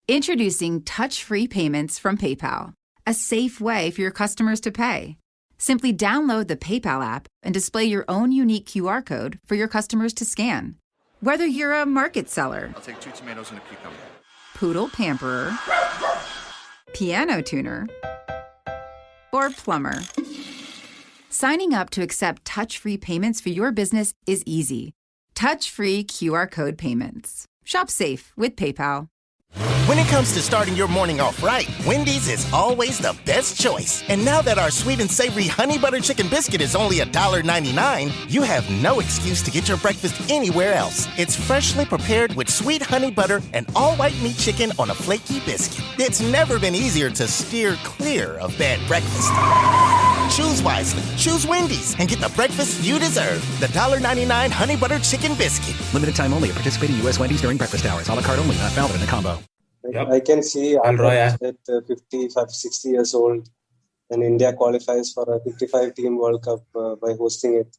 Introducing touch-free payments from PayPal, a safe way for your customers to pay. Simply download the PayPal app and display your own unique QR code for your customers to scan. Whether you're a market seller, I'll take 2 tomatoes and a cucumber. poodle pamperer, piano tuner, or plumber, signing up to accept touch-free payments for your business is easy. Touch-free QR code payments. Shop safe with PayPal. When it comes to starting your morning off right, Wendy's is always the best choice. And now that our sweet and savory honey butter chicken biscuit is only $1.99, you have no excuse to get your breakfast anywhere else. It's freshly prepared with sweet honey butter and all-white meat chicken on a flaky biscuit. It's never been easier to steer clear of bad breakfast. Choose wisely. Choose Wendy's and get the breakfast you deserve. The $1.99 honey butter chicken biscuit. Limited time only at participating U.S. Wendy's during breakfast hours. A la carte only. Not valid in a combo. Yep. I can see Roy, at 55, 60 years old, and India qualifies for a 55-team World Cup by hosting it.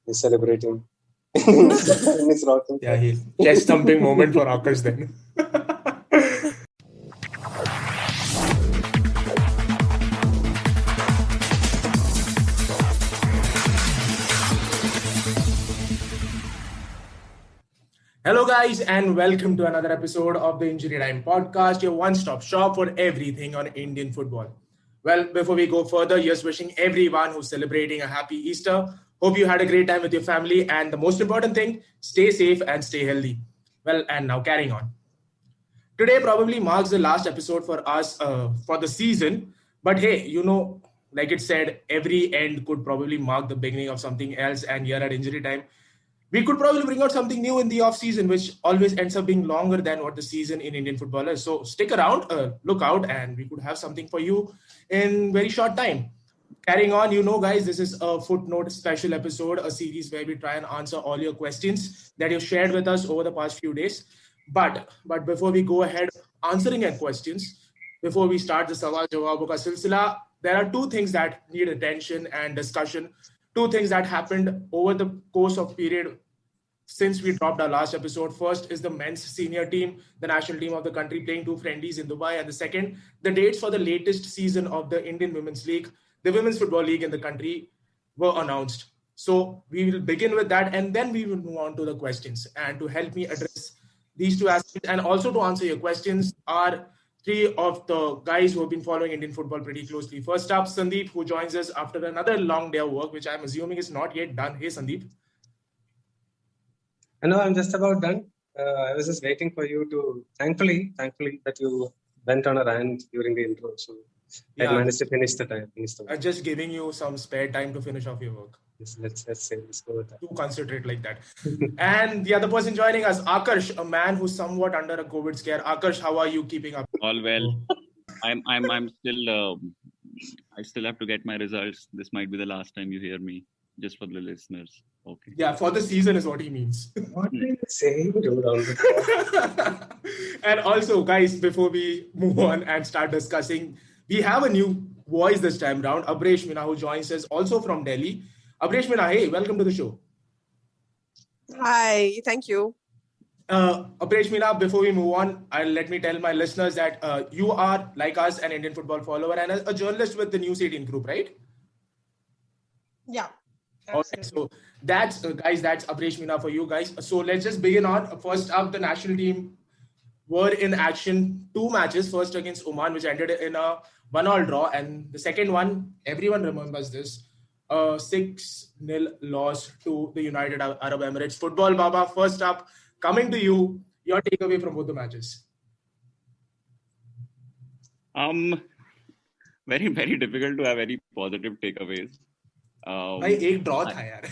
He's celebrating. He's rocking. Yeah, he's chest thumping moment for Akash then. Hello guys and welcome to another episode of the Injury Time Podcast, your one-stop shop for everything on Indian football. Well, before we go further, here's wishing everyone who's celebrating a happy Easter. Hope you had a great time with your family, and the most important thing, stay safe and stay healthy. Well, and now carrying on. Today probably marks the last episode for us for the season, but hey, like it said, every end could probably mark the beginning of something else, and here at Injury Time, we could probably bring out something new in the off-season, which always ends up being longer than what the season in Indian football is. So stick around, look out, and we could have something for you in very short time. Carrying on, guys, this is a Footnote special episode, a series where we try and answer all your questions that you've shared with us over the past few days. But before we go ahead answering your questions, before we start the Sawal Jawab ka Silsila, there are two things that need attention and discussion. Two things that happened over the course of period since we dropped our last episode. First is the men's senior team, the national team of the country, playing two friendlies in Dubai. And the second, the dates for the latest season of the Indian Women's League, the Women's Football League in the country, were announced. So we will begin with that, and then we will move on to the questions. And to help me address these two aspects and also to answer your questions are three of the guys who have been following Indian football pretty closely. First up, Sandeep, who joins us after another long day of work, which I'm assuming is not yet done. Hey, Sandeep. No, I'm just about done. I was just waiting for you to, thankfully, that you went on a rant during the intro. So I managed to finish the time. I'm just giving you some spare time to finish off your work. Yes, let's go with that. Too considerate like that. And the other person joining us, Akash, a man who's somewhat under a COVID scare. Akash, how are you keeping up? All well. I'm still. I still have to get my results. This might be the last time you hear me. Just for the listeners. Okay. Yeah, for the season is what he means. What are you saying, dude? And also, guys, before we move on and start discussing, we have a new voice this time round, Abresh Mina, who joins us also from Delhi. Abresh Mina, hey, welcome to the show. Hi, thank you. Abresh Mina, before we move on, let me tell my listeners that you are, like us, an Indian football follower and a journalist with the News 18 group, right? Yeah. Okay, so that's Abresh Mina for you guys. So let's just begin on. First up, the national team were in action 2 matches. First against Oman, which ended in a 1-1 draw, and the second one, everyone remembers this, a 6-0 loss to the United Arab Emirates. Football Baba, first up, coming to you, your takeaway from both the matches. Very, very difficult to have any positive takeaways. भाई एक draw था यार.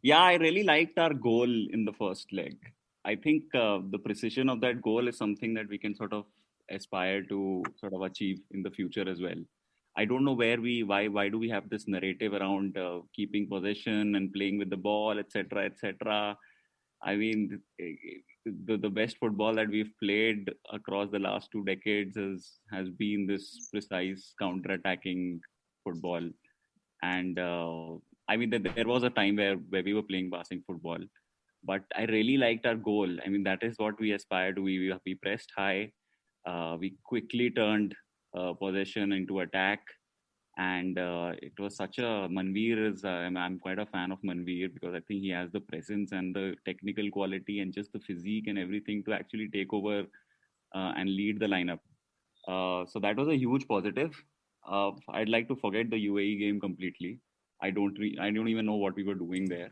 Yeah, I really liked our goal in the first leg. I think the precision of that goal is something that we can sort of aspire to sort of achieve in the future as well. I don't know why do we have this narrative around keeping possession and playing with the ball, etc., etc. I mean, the best football that we've played across the last 2 decades has been this precise counter-attacking football. And I mean, there was a time where we were playing passing football, but I really liked our goal. I mean, that is what we aspire to. We pressed high. We quickly turned possession into attack. And it was such a Manveer is I'm quite a fan of Manveer because I think he has the presence and the technical quality and just the physique and everything to actually take over and lead the lineup. So that was a huge positive. I'd like to forget the UAE game completely. I don't even know what we were doing there.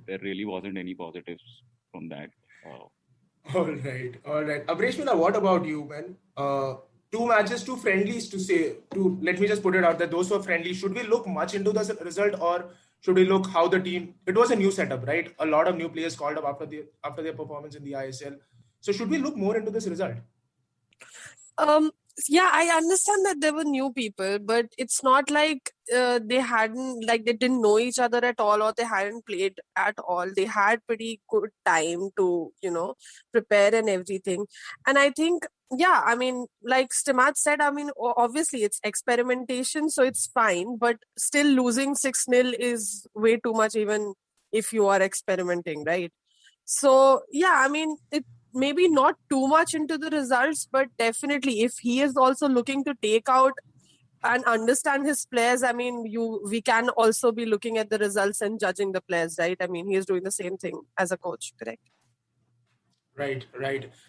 There really wasn't any positives from that. All right, all right. Abreshmila, what about you, man? Two matches, two friendlies to say. Let me just put it out that those were friendly. Should we look much into the result, or should we look how the team? It was a new setup, right? A lot of new players called up after their performance in the ISL. So should we look more into this result? Yeah, I understand that there were new people, but it's not like they didn't know each other at all, or they hadn't played at all. They had pretty good time to, prepare and everything. And I think, yeah, I mean, like Stimac said, I mean, obviously it's experimentation, so it's fine, but still losing 6-0 is way too much, even if you are experimenting, right? So, yeah, I mean, it maybe not too much into the results, but definitely if he is also looking to take out and understand his players, I mean, we can also be looking at the results and judging the players, right? I mean, he is doing the same thing as a coach, correct? Right.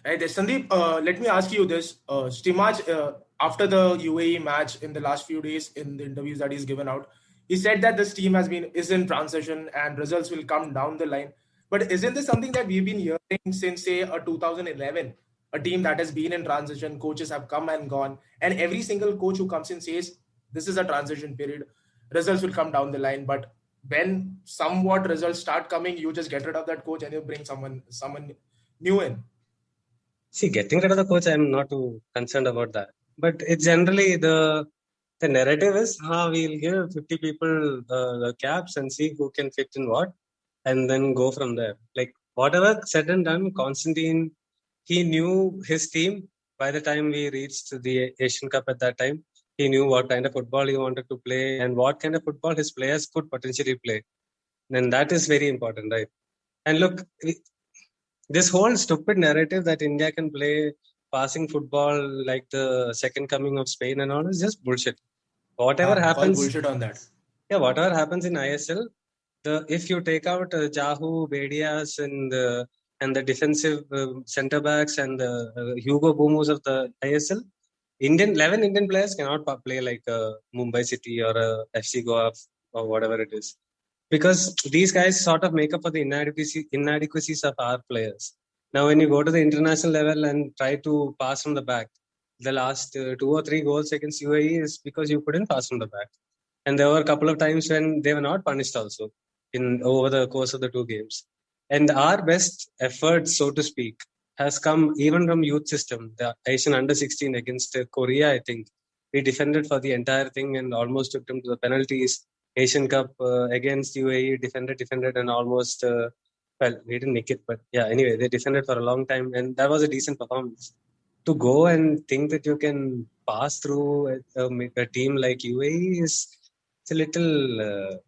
Sandeep, let me ask you this. Stimac, after the UAE match in the last few days, in the interviews that he's given out, he said that this team is in transition and results will come down the line. But isn't this something that we've been hearing since, say, 2011? A team that has been in transition, coaches have come and gone, and every single coach who comes in says, this is a transition period, results will come down the line. But when somewhat results start coming, you just get rid of that coach and you bring someone new in. See, getting rid of the coach, I'm not too concerned about that. But it's generally the narrative is, we'll give 50 people the caps and see who can fit in what, and then go from there. Like, whatever said and done, Constantine, he knew his team by the time we reached the Asian Cup at that time. He knew what kind of football he wanted to play and what kind of football his players could potentially play. And that is very important, right? And look, this whole stupid narrative that India can play passing football like the second coming of Spain and all is just bullshit. Whatever happens, all bullshit on that. Yeah, whatever happens in ISL, if you take out Jahu, Bedias, and the defensive centre backs and the Hugo Bumus of the ISL, 11 Indian players cannot play like Mumbai City or FC Goa or whatever it is. Because these guys sort of make up for the inadequacies of our players. Now, when you go to the international level and try to pass from the back, the last 2 or 3 goals against UAE is because you couldn't pass from the back. And there were a couple of times when they were not punished also over the course of the 2 games. And our best effort, so to speak, has come even from youth system. The Asian under-16 against Korea, I think. We defended for the entire thing and almost took them to the penalties. Asian Cup against UAE, defended and almost, we didn't make it. But yeah, anyway, they defended for a long time and that was a decent performance. To go and think that you can pass through a team like UAE is a little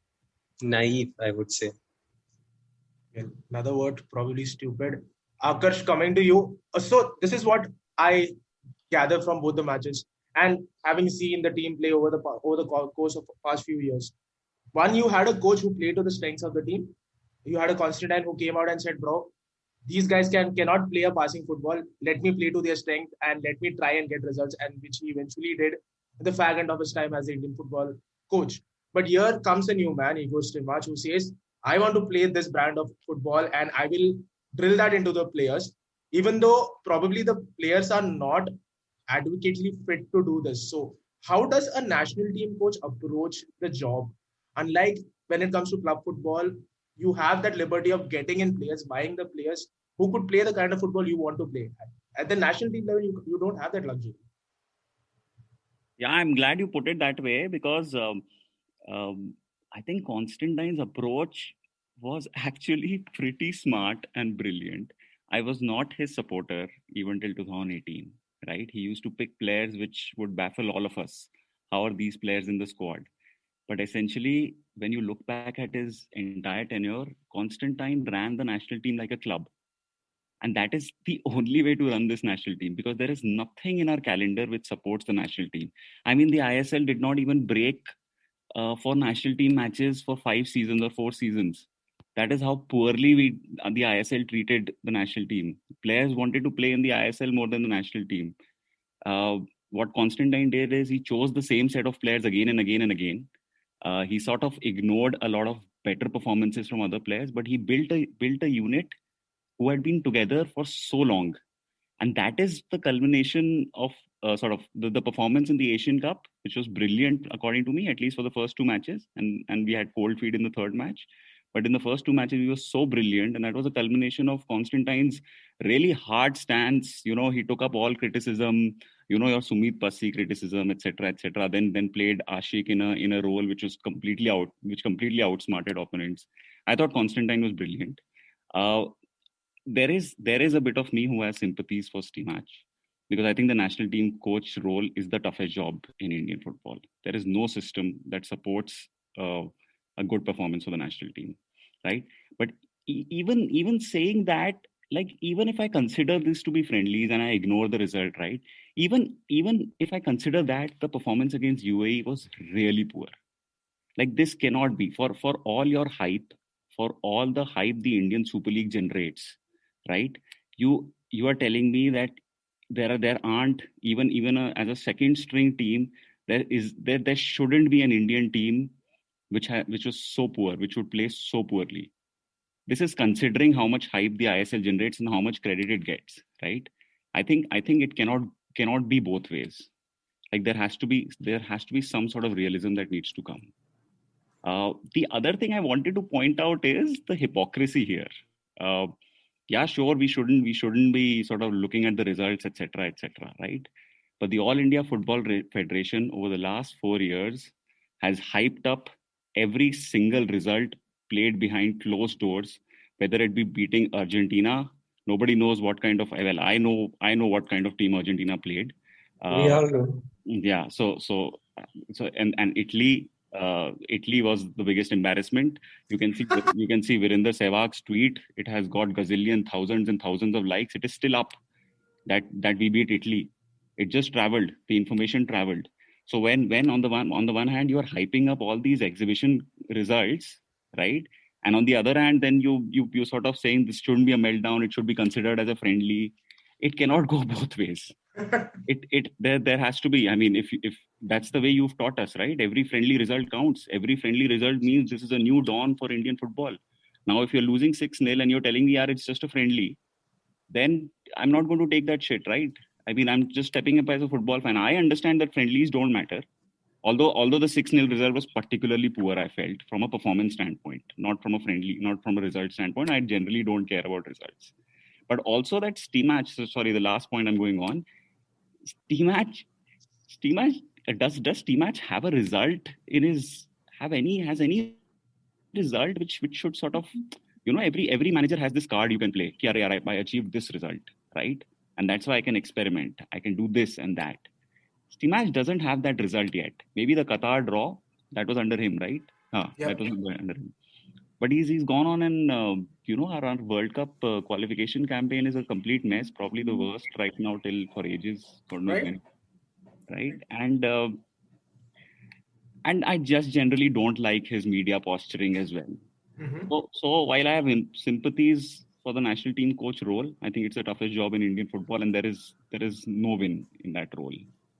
naive, I would say. Another word, probably stupid. Akash, coming to you. So this is what I gather from both the matches and having seen the team play over the course of the past few years. One, you had a coach who played to the strengths of the team. You had a Constantine who came out and said, bro, these guys cannot play a passing football. Let me play to their strength and let me try and get results, and which he eventually did at the fag end of his time as the Indian football coach. But here comes a new man, Igor Stimac, who says, I want to play this brand of football and I will drill that into the players, even though probably the players are not adequately fit to do this. So how does a national team coach approach the job? Unlike when it comes to club football, you have that liberty of getting in players, buying the players who could play the kind of football you want to play. At the national team level, you don't have that luxury. Yeah, I'm glad you put it that way because I think Constantine's approach was actually pretty smart and brilliant. I was not his supporter even till 2018, right? He used to pick players which would baffle all of us. How are these players in the squad? But essentially, when you look back at his entire tenure, Constantine ran the national team like a club. And that is the only way to run this national team, because there is nothing in our calendar which supports the national team. I mean, the ISL did not even break for national team matches for 5 seasons or 4 seasons. That is how poorly the ISL treated the national team. Players wanted to play in the ISL more than the national team. What Constantine did is he chose the same set of players again and again and again. He sort of ignored a lot of better performances from other players, but he built a unit who had been together for so long. And that is the culmination of sort of the performance in the Asian Cup, which was brilliant, according to me, at least for the first 2 matches. And we had cold feet in the third match. But in the first 2 matches, we were so brilliant. And that was a culmination of Constantine's really hard stance. You know, he took up all criticism, you know, your Sumit Passi criticism, etc., then played Ashik in a role which completely outsmarted opponents. I thought Constantine was brilliant. There is a bit of me who has sympathies for Stimac, because I think the national team coach role is the toughest job in Indian football. There is no system that supports a good performance for the national team, right? But even saying that, like, even if I consider this to be friendlies and I ignore the result, right? Even if I consider that, the performance against UAE was really poor. Like, this cannot be, for all your hype, for all the hype the Indian Super League generates, right? You are telling me that there aren't even as a second string team, there shouldn't be an Indian team which was so poor, which would play so poorly. This is considering how much hype the ISL generates and how much credit it gets, right? I think it cannot be both ways. Like, there has to be some sort of realism that needs to come. The other thing I wanted to point out is the hypocrisy here. Yeah, sure, we shouldn't be sort of looking at the results, etc., right? But the All India Football Federation over the last 4 years has hyped up every single result played behind closed doors, whether it be beating Argentina. Nobody knows what kind of, well, I know what kind of team Argentina played. We all do. Yeah, so and Italy was the biggest embarrassment. You can see Virender Sehwag's tweet. It has got gazillion, thousands and thousands of likes. It is still up that we beat Italy. It just traveled. The information traveled. So when on the one hand you are hyping up all these exhibition results, right? And on the other hand, then you sort of saying this shouldn't be a meltdown. It should be considered as a friendly. It cannot go both ways. There has to be. I mean, if that's the way you've taught us, right? Every friendly result counts. Every friendly result means this is a new dawn for Indian football. Now, if you're losing 6-0 and you're telling me, yeah, it's just a friendly, then I'm not going to take that shit, right? I mean, I'm just stepping up as a football fan. I understand that friendlies don't matter. Although the 6-0 result was particularly poor, I felt, from a performance standpoint, not from a friendly, not from a result standpoint. I generally don't care about results. But also that Stimac, the last point I'm going on, Stimac, does Stimac have a result has any result which should sort of, you know, every manager has this card you can play. I achieved this result, right? And that's why I can experiment. I can do this and that. Stimac doesn't have that result yet. Maybe the Qatar draw, that was under him, right? That was under him. But he's gone on and, you know, our World Cup qualification campaign is a complete mess. Probably the worst right now for ages. Right? And I just generally don't like his media posturing as well. Mm-hmm. So while I have sympathies for the national team coach role, I think it's the toughest job in Indian football, and there is no win in that role.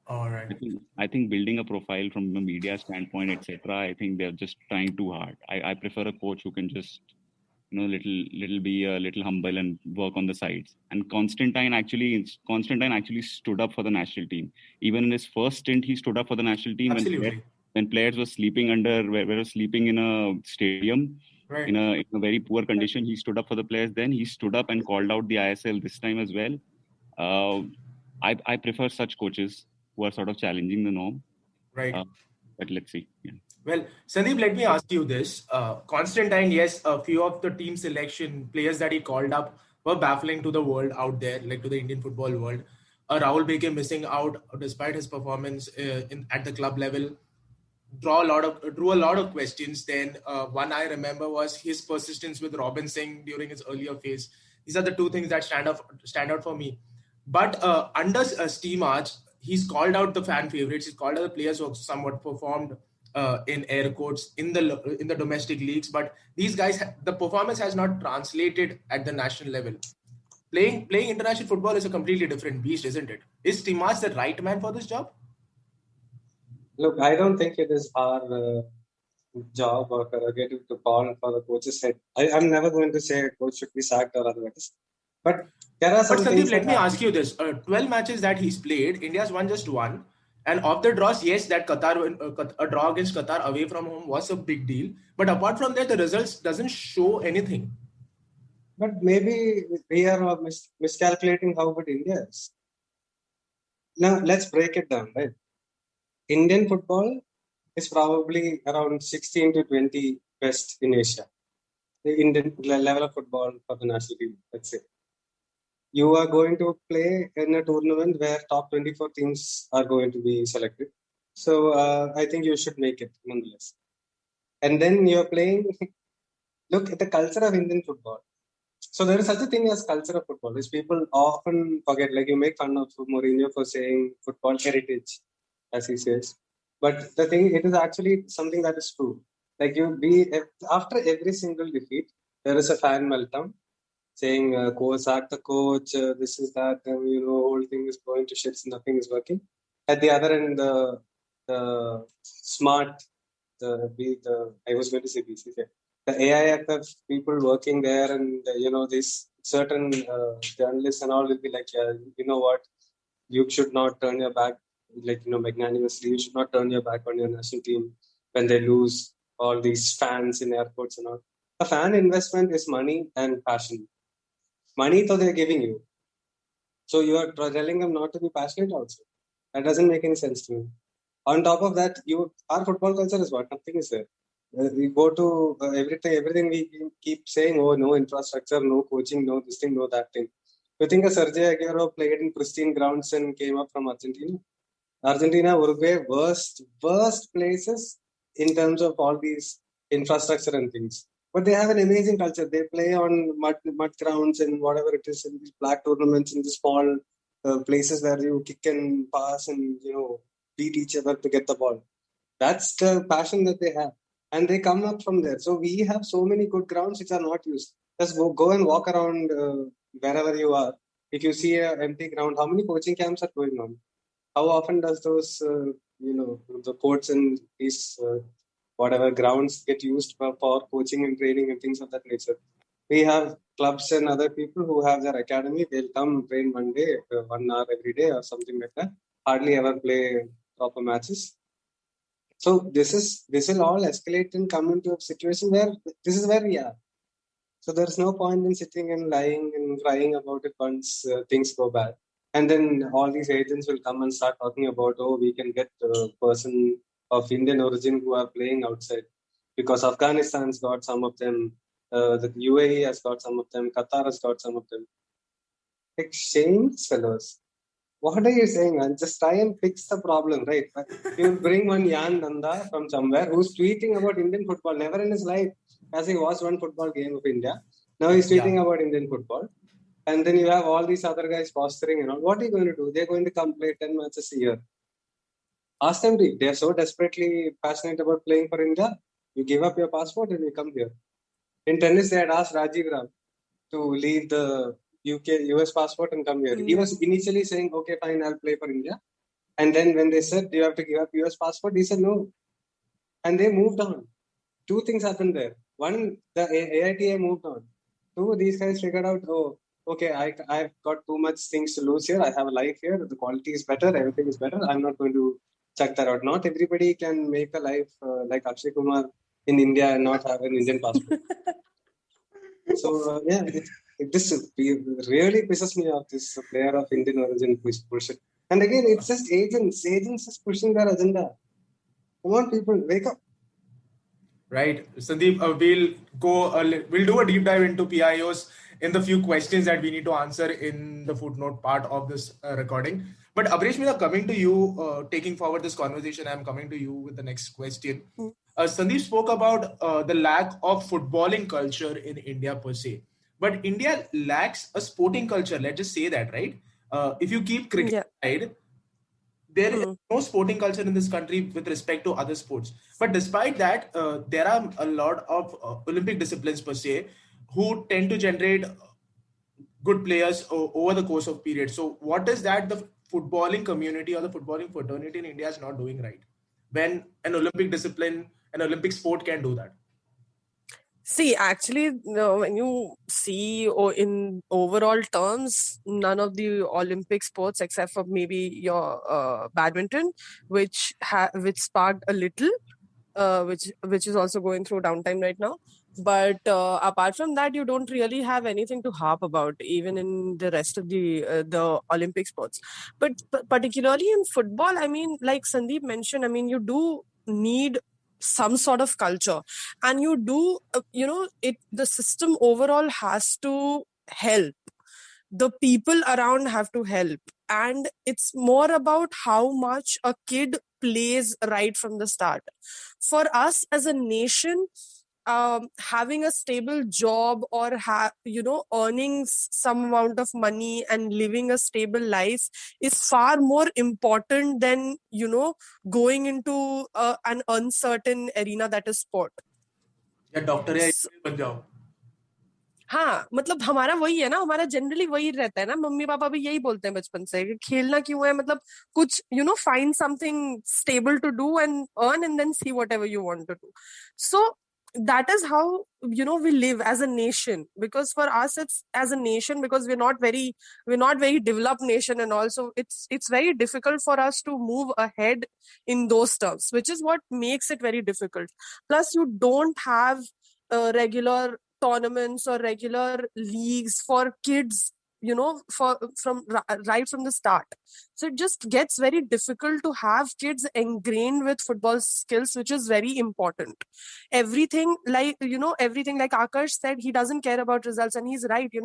All right. I think building a profile from a media standpoint, etc., I think they're just trying too hard. I prefer a coach who can just, you know, be a little humble and work on the sides. And Constantine actually stood up for the national team. Even in his first stint, he stood up for the national team. Absolutely. When players were sleeping sleeping in a stadium, right, in a very poor condition, he stood up for the players. Then he stood up and called out the ISL this time as well. I prefer such coaches who are sort of challenging the norm. Right. But let's see. Yeah. Well, Sandeep, let me ask you this. Constantine, yes, a few of the team selection players that he called up were baffling to the world out there, like to the Indian football world. Rahul Beke missing out despite his performance at the club level drew a lot of questions. Then one I remember was his persistence with Robin Singh during his earlier phase. These are the two things that stand out for me. But under Steve March, he's called out the fan favorites. He's called out the players who have somewhat performed in air quotes in the domestic leagues. But these guys, the performance has not translated at the national level. Playing international football is a completely different beast, isn't it? Is Steve March the right man for this job? Look, I don't think it is our job or prerogative to call for the coach's head. I'm never going to say a coach should be sacked or otherwise. But there are some But Sandeep, things let me ask you this. 12 matches that he's played, India's won just one. And of the draws, yes, that a draw against Qatar away from home was a big deal. But apart from that, the results doesn't show anything. But maybe we are miscalculating how good India is. Now, let's break it down, right? Indian football is probably around 16 to 20 best in Asia. The Indian level of football for the national team, let's say. You are going to play in a tournament where top 24 teams are going to be selected. So I think you should make it nonetheless. And then you're playing, look at the culture of Indian football. So there is such a thing as culture of football, which people often forget. Like you make fun of Mourinho for saying football heritage, as he says. But the thing, it is actually something that is true. Like after every single defeat, there is a fan meltdown saying, sack the coach, this is that, whole thing is going to shit, nothing is working. At the other end, the smart, I was going to say BCCI, the AIFF people working there and, these certain journalists and all will be like, yeah, you know what, you should not turn your back, magnanimously, you should not turn your back on your national team when they lose all these fans in airports and all. A fan investment is money and passion. Money, so they're giving you. So you are telling them not to be passionate also. That doesn't make any sense to me. On top of that, our football culture is what? Nothing is there. We go to everything we keep saying, oh, no infrastructure, no coaching, no this thing, no that thing. You think Sergio Aguero played in pristine grounds and came up from Argentina? Argentina, Uruguay, worst places in terms of all these infrastructure and things. But they have an amazing culture. They play on mud grounds and whatever it is in these black tournaments in the small places where you kick and pass and, beat each other to get the ball. That's the passion that they have. And they come up from there. So we have so many good grounds which are not used. Just go and walk around wherever you are. If you see an empty ground, how many coaching camps are going on? How often does those, the courts and these whatever grounds get used for coaching and training and things of that nature? We have clubs and other people who have their academy. They'll come train one day, 1 hour every day or something like that. Hardly ever play proper matches. So this will all escalate and come into a situation where this is where we are. So there's no point in sitting and lying and crying about it once things go bad. And then all these agents will come and start talking about, we can get a person of Indian origin who are playing outside. Because Afghanistan's got some of them, the UAE has got some of them, Qatar has got some of them. Like, shame, fellows. What are you saying, man? Just try and fix the problem, right? You bring one Yan Nanda from somewhere who's tweeting about Indian football. Never in his life has he watched one football game of India. Now he's tweeting about Indian football. And then you have all these other guys posturing and all. What are you going to do? They're going to come play 10 matches a year. Ask them to. They're so desperately passionate about playing for India. You give up your passport and you come here. In tennis, they had asked Rajiv Ram to leave the US passport and come here. He was initially saying, okay, fine, I'll play for India. And then when they said, you have to give up US passport, he said no. And they moved on. Two things happened there. One, the AITA moved on. Two, these guys figured out, okay, I've got too much things to lose here. I have a life here. The quality is better. Everything is better. I'm not going to check that out. Not everybody can make a life like Akshay Kumar in India and not have an Indian passport. So, this really pisses me off, this player of Indian origin bullshit. And again, it's just agents. Agents is pushing their agenda. Come on, people, wake up. Right. Sandeep, we'll do a deep dive into PIOs in the few questions that we need to answer in the footnote part of this recording. But Abreshmita, coming to you, taking forward this conversation, I'm coming to you with the next question. Sandeep spoke about the lack of footballing culture in India per se. but India lacks a sporting culture. Let's just say that, right? If you keep cricket aside, there is no sporting culture in this country with respect to other sports. But despite that, there are a lot of Olympic disciplines per se who tend to generate good players over the course of period. So what is that the footballing community or the footballing fraternity in India is not doing right when an Olympic discipline, an Olympic sport can do that? See, actually, when you see in overall terms, none of the Olympic sports, except for maybe your badminton, which sparked a little, which is also going through downtime right now. But apart from that, you don't really have anything to harp about, even in the rest of the Olympic sports. But particularly in football, I mean, like Sandeep mentioned, I mean, you do need some sort of culture, and you do, the system overall has to help. The people around have to help, and it's more about how much a kid plays right from the start. For us as a nation, having a stable job or earning some amount of money and living a stable life is far more important than going into an uncertain arena that is sport. या doctor या बन जाओ. हाँ, मतलब हमारा वही है ना, हमारा जनरली वही रहता है ना, मम्मी पापा भी यही बोलते हैं बचपन से कि खेलना क्यों है, मतलब कुछ find something stable to do and earn and then see whatever you want to do. So that is how we live as a nation, because for us it's as a nation, because we're not very developed nation, and also it's very difficult for us to move ahead in those terms, which is what makes it very difficult. Plus you don't have regular tournaments or regular leagues for kids, right from the start. So it just gets very difficult to have kids ingrained with football skills, which is very important. Everything like Akash said, he doesn't care about results, and he's right.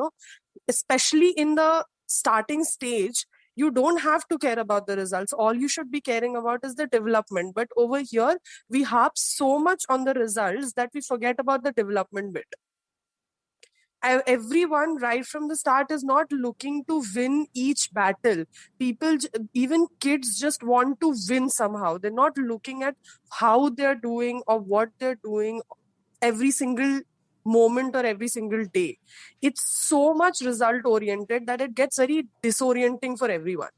Especially in the starting stage, you don't have to care about the results. All you should be caring about is the development. But over here, we harp so much on the results that we forget about the development bit. Everyone right from the start is not looking to win each battle. People, even kids, just want to win somehow. They're not looking at how they're doing or what they're doing every single moment or every single day. It's so much result oriented that it gets very disorienting for everyone.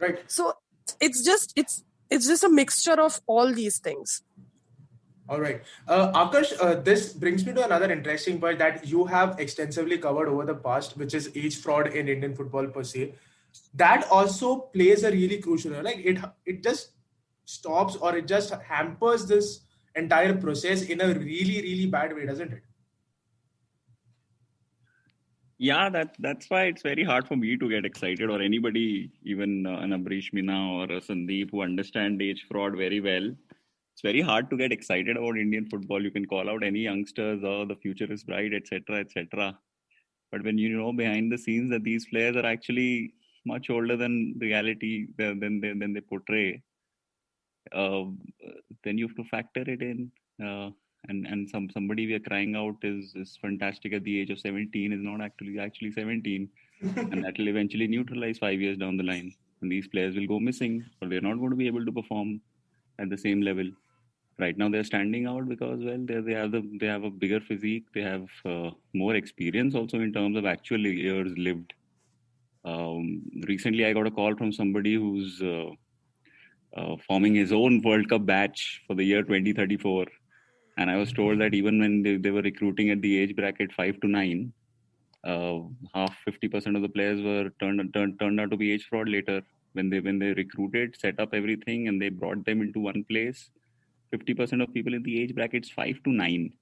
Right. So it's just a mixture of all these things. All right. Akash, this brings me to another interesting point that you have extensively covered over the past, which is age fraud in Indian football per se. That also plays a really crucial role. Like it just stops or it just hampers this entire process in a really, really bad way, doesn't it? Yeah, that's why it's very hard for me to get excited, or anybody, even an Ambrish Mina or a Sandeep who understand age fraud very well. It's very hard to get excited about Indian football. You can call out any youngsters, oh, the future is bright, etc., etc. But when you know behind the scenes that these players are actually much older than reality, than they portray, then you have to factor it in. And somebody we are crying out is fantastic at the age of 17 is not actually 17, and that will eventually neutralize 5 years down the line. And these players will go missing, or they're not going to be able to perform at the same level. Right now they're standing out because, well, they have a bigger physique, they have more experience also in terms of actual years lived. Recently I got a call from somebody who's forming his own World Cup batch for the year 2034, and I was told that even when they were recruiting at the age bracket 5 to 9, half 50% of the players were turned out to be age fraud later. When they recruited, set up everything, and they brought them into one place, 50% of people in the age brackets 5 to 9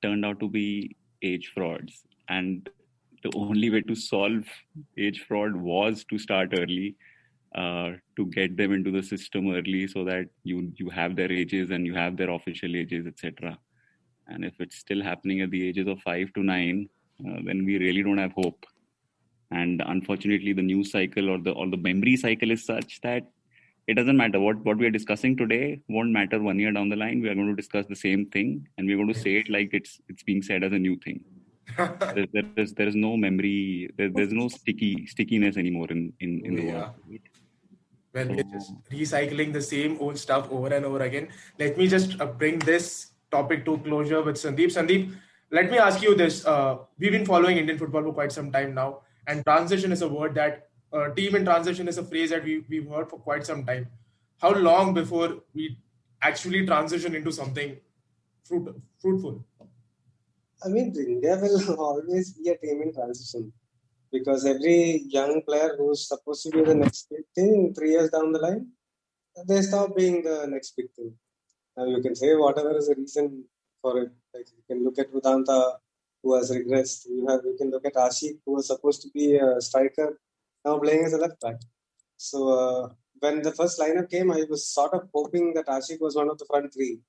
turned out to be age frauds. And the only way to solve age fraud was to start early, to get them into the system early, so that you have their ages and you have their official ages, etc. And if it's still happening at the ages of 5 to 9, then we really don't have hope. And unfortunately, the news cycle or the memory cycle is such that it doesn't matter what we are discussing today won't matter 1 year down the line. We are going to discuss the same thing, and we're going to say it like it's being said as a new thing. There is no memory. There's no stickiness anymore in the Yeah. world. Right? Well, we're So just recycling the same old stuff over and over again. Let me just bring this topic to closure with Sandeep. Sandeep, let me ask you this. We've been following Indian football for quite some time now, and transition is a word that team in transition is a phrase that we've heard for quite some time. How long before we actually transition into something fruitful? I mean, India will always be a team in transition because every young player who's supposed to be the next big thing 3 years down the line, they stop being the next big thing. Now you can say whatever is the reason for it. Like you can look at Vedanta, who has regressed. You can look at Ashik, who was supposed to be a striker, now playing as a left back. So when the first lineup came, I was sort of hoping that Ashik was one of the front three,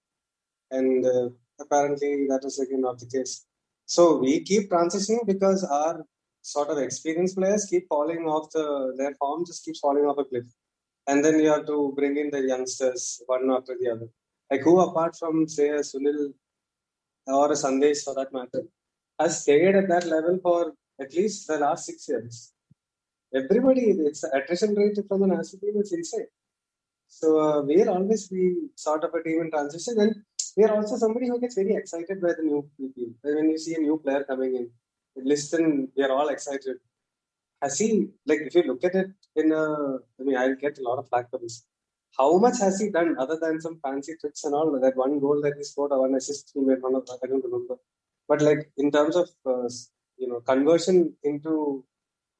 and apparently that was again not the case. So we keep transitioning because our sort of experienced players keep falling off their form just keeps falling off a cliff, and then you have to bring in the youngsters one after the other. Like who apart from say a Sunil or a Sandesh for that matter has stayed at that level for at least the last 6 years. Everybody, it's the attrition rate from the national team is insane. So we'll always be sort of a team in transition, and we are also somebody who gets very excited by the new people. When you see a new player coming in, listen, we are all excited. Has he, like, if you look at it I mean, I'll get a lot of flack for this. How much has he done other than some fancy tricks and all? That one goal that he scored, or one assist he made, I don't remember. But like in terms of conversion into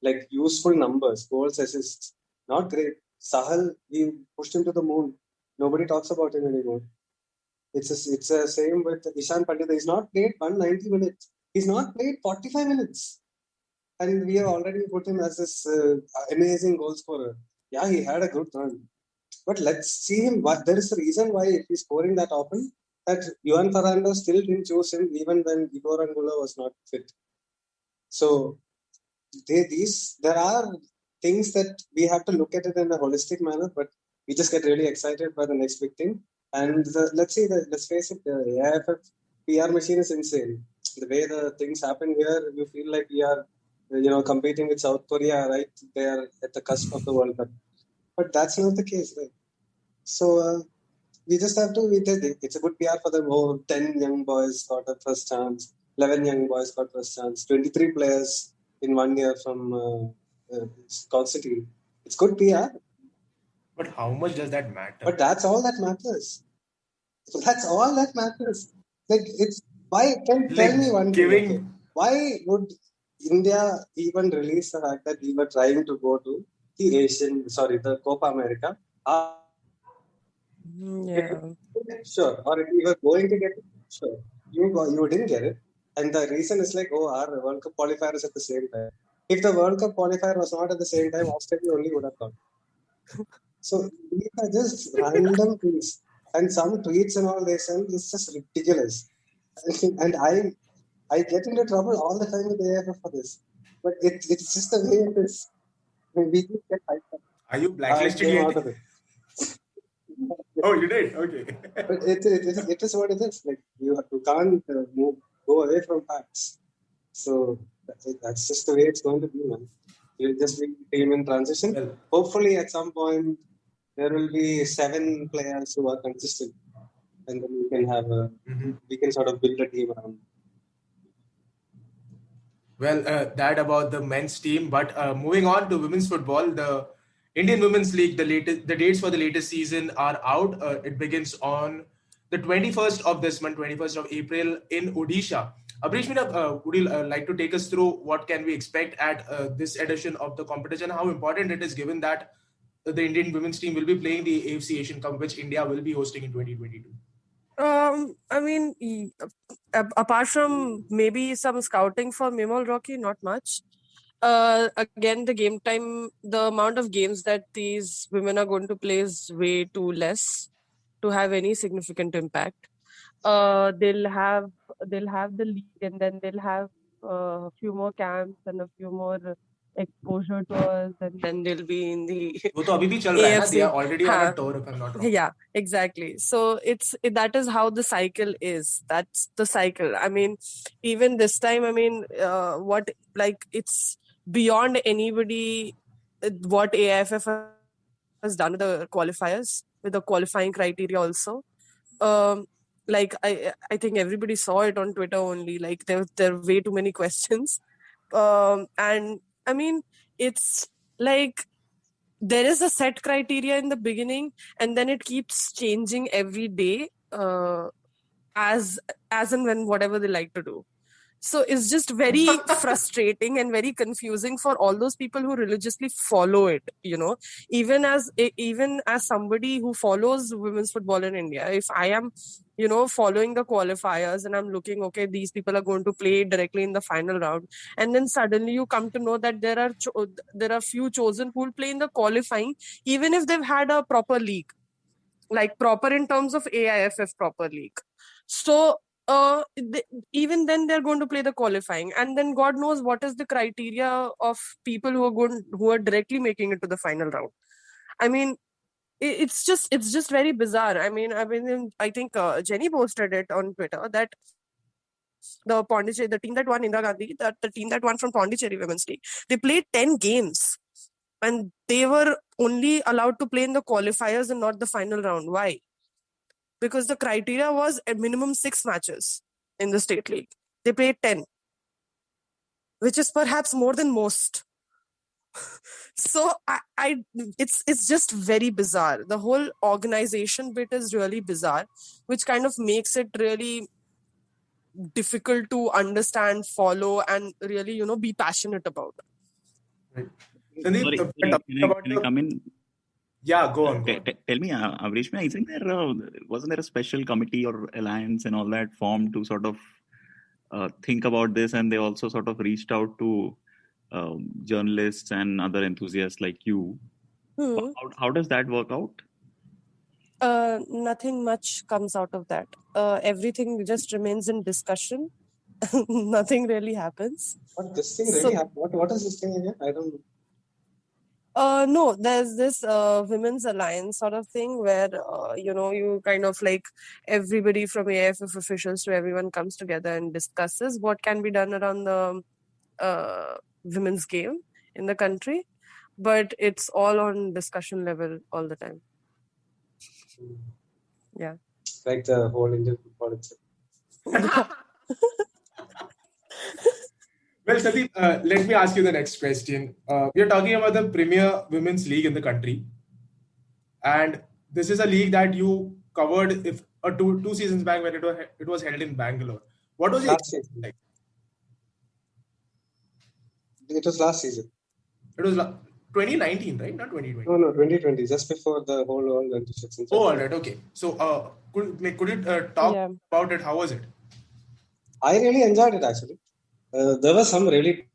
like useful numbers, goals, assists, not great. Sahal, we pushed him to the moon. Nobody talks about him anymore. It's the same with Ishan Pandita. He's not played 190 minutes. He's not played 45 minutes. And we have already put him as this amazing goal scorer. Yeah, he had a good run. But let's see him. There is a reason why he's scoring that often. That Juan Fernando still didn't choose him even when Igor Angulo was not fit. So there are things that we have to look at it in a holistic manner, but we just get really excited by the next big thing. And let's face it, the AIFF PR machine is insane. The way the things happen here, you feel like we are, competing with South Korea right there at the cusp of the World Cup. But that's not the case, right? So we just have to. It's a good PR for them. Oh, 10 young boys got a first chance. 11 young boys got first chance. 23 players in 1 year from Scott City. It's good PR. But how much does that matter? But that's all that matters. That's all that matters. Like it's why? Tell me one thing. Okay. Why would India even release the fact that we were trying to go to the Copa America? Yeah. Sure. Or if we were going to get it, sure. You didn't get it. And the reason is like, our World Cup qualifier is at the same time. If the World Cup qualifier was not at the same time, Australia only would have gone. So these are just random things. And some tweets and all they send is just ridiculous. And I get into trouble all the time with the AFF for this. But it's just the way it is. We just get hyped up. Are you blacklisted yet? Out of it. Oh, you did? Okay. But it is what it is. Like you can't go away from facts. So that's just the way it's going to be, man. You'll just be team in transition. Well, hopefully, at some point, there will be 7 players who are consistent, and then we can have we can sort of build a team around. Well, that about the men's team. But moving on to women's football, the Indian Women's League, the dates for the latest season are out. It begins on the 21st of this month, 21st of April in Odisha. Abrishmina, would you like to take us through what can we expect at this edition of the competition? How important it is given that the Indian women's team will be playing the AFC Asian Cup, which India will be hosting in 2022? I mean, apart from maybe some scouting for Mimol Rocky, not much. Again, the game time, the amount of games that these women are going to play is way too less to have any significant impact. They'll have the league, and then they'll have a few more camps and a few more exposure to us, and then they'll be in the वो तो अभी भी चल रहा है ना? They AFC. are already on a हाँ. tour, if I'm not wrong. Yeah, exactly. So that is how the cycle is. That's the cycle. I mean, even this time, I mean, it's beyond anybody what AIFF has done with the qualifiers, with the qualifying criteria also. Like I think everybody saw it on Twitter only. Like there are way too many questions. And I mean, it's like there is a set criteria in the beginning, and then it keeps changing every day, as and when whatever they like to do. So it's just very frustrating and very confusing for all those people who religiously follow it, you know. Even as somebody who follows women's football in India, if I am, you know, following the qualifiers and I'm looking, okay, these people are going to play directly in the final round, and then suddenly you come to know that there are few chosen who will play in the qualifying, even if they've had a proper league, like proper in terms of AIFF proper league. So even then they're going to play the qualifying, and then God knows what is the criteria of people who are directly making it to the final round. I mean, it's just very bizarre. I mean, I think Jenny posted it on Twitter that the Pondicherry, the team that won Indira Gandhi, that the team that won from Pondicherry Women's League, they played 10 games, and they were only allowed to play in the qualifiers and not the final round. Why? Because the criteria was a minimum 6 matches in the state league. They played 10, which is perhaps more than most. So it's just very bizarre. The whole organization bit is really bizarre, which kind of makes it really difficult to understand, follow, and really, you know, be passionate about. Right. Sorry, can I come in? Yeah, go on. Tell me, Avrishma, I think wasn't there a special committee or alliance and all that formed to sort of think about this, and they also sort of reached out to journalists and other enthusiasts like you. How does that work out? Nothing much comes out of that. Everything just remains in discussion. Nothing really happens. But this thing really happened. What is this thing again? I don't know. No, there's this women's alliance sort of thing where, you know, you kind of like everybody from AIFF officials to everyone comes together and discusses what can be done around the women's game in the country. But it's all on discussion level all the time. Yeah. Like the whole Indian football itself. Well, Sandeep, let me ask you the next question. We are talking about the premier women's league in the country, and this is a league that you covered two seasons back when it was held in Bangalore. What was it like? It was last season. It was 2019, right? Not 2020. No, 2020, just before the whole world went to season. Oh, all right, okay. So, could you talk about it? How was it? I really enjoyed it actually. There were some really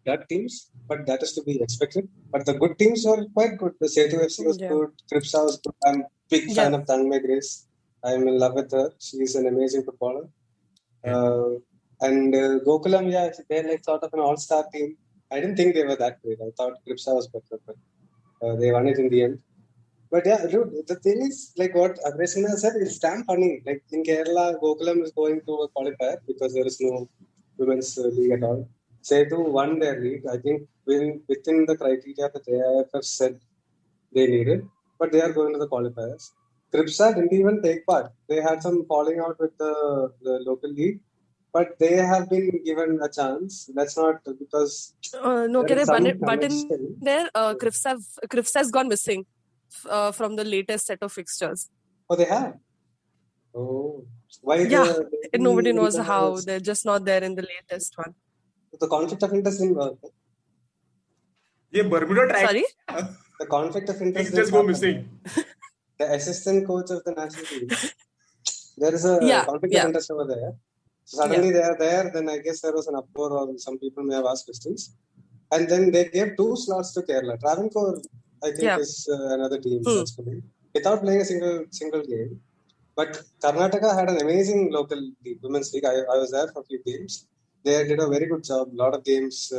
bad teams, but that is to be expected. But the good teams were quite good. The Setu FC was good. Kripsa was good. I'm a big fan of Tanmay Grace. I'm in love with her. She's an amazing footballer. And Gokulam, they're like sort of an all-star team. I didn't think they were that great. I thought Kripsa was better, but they won it in the end. But yeah, dude, the thing is, like what Avrishna said, it's damn funny. Like in Kerala, Gokulam is going to a qualifier because there is no women's league at all. Setu won their league, I think, within the criteria that AIFF said they needed, but they are going to the qualifiers. Kripsa didn't even take part. They had some falling out with the local league, but they have been given a chance. That's not because... no, can I butt in there? Kripsa has gone missing from the latest set of fixtures. Oh, they have? Oh. Why? Yeah, nobody knows how. They're just not there in the latest one. The conflict of interest didn't work. Yeah, Bermuda track. Sorry? The conflict of interest just go missing. The assistant coach of the national team. There is a conflict of interest over there. So suddenly they are there, then I guess there was an uproar or some people may have asked questions. And then they gave 2 slots to Kerala. Travancore, I think, is another team, actually, without playing a single game. But Karnataka had an amazing local league, women's league. I was there for a few games. They did a very good job. A lot of games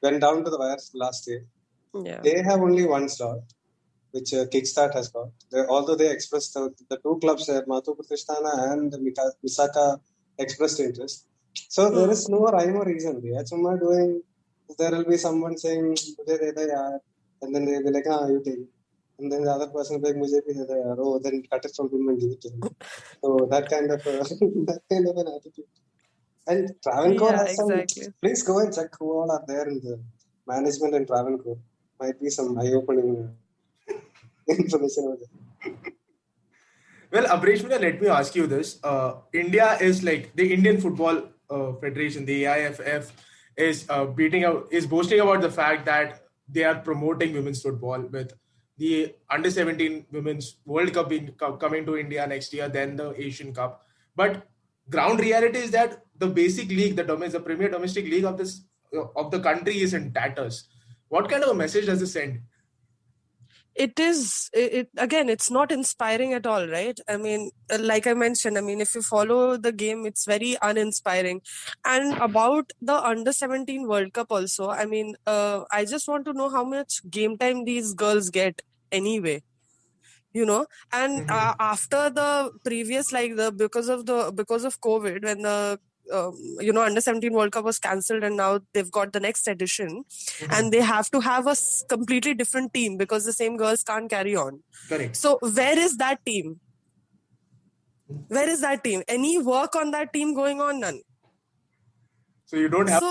went down to the wire last year. Yeah. They have only one slot, which Kickstart has got. Although they expressed the two clubs, Mathu Pratisthana and Misaka, expressed interest. So there is no rhyme or reason. There will be someone saying, and then they'll be like, you take it. And then the other person will be like, oh, then cut it from him and give it to him. So that kind of an attitude. And Travancore has exactly. Please go and check who all are there in the management and Travancore. Might be some eye-opening information over there. Well, Abrishmila, let me ask you this. India is like the Indian Football Federation, the AIFF, is boasting about the fact that they are promoting women's football with the Under-17 Women's World Cup coming to India next year, then the Asian Cup. But ground reality is that the basic league, the premier domestic league of the country is in tatters. What kind of a message does this send? Again, it's not inspiring at all, right? I mean, like I mentioned, if you follow the game, it's very uninspiring. And about the Under-17 World Cup also, I just want to know how much game time these girls get anyway. And after the previous, because of COVID, when the Under-17 World Cup was cancelled, and now they've got the next edition, and they have to have a completely different team because the same girls can't carry on. Correct. So where is that team? Where is that team? Any work on that team going on? None. So you don't have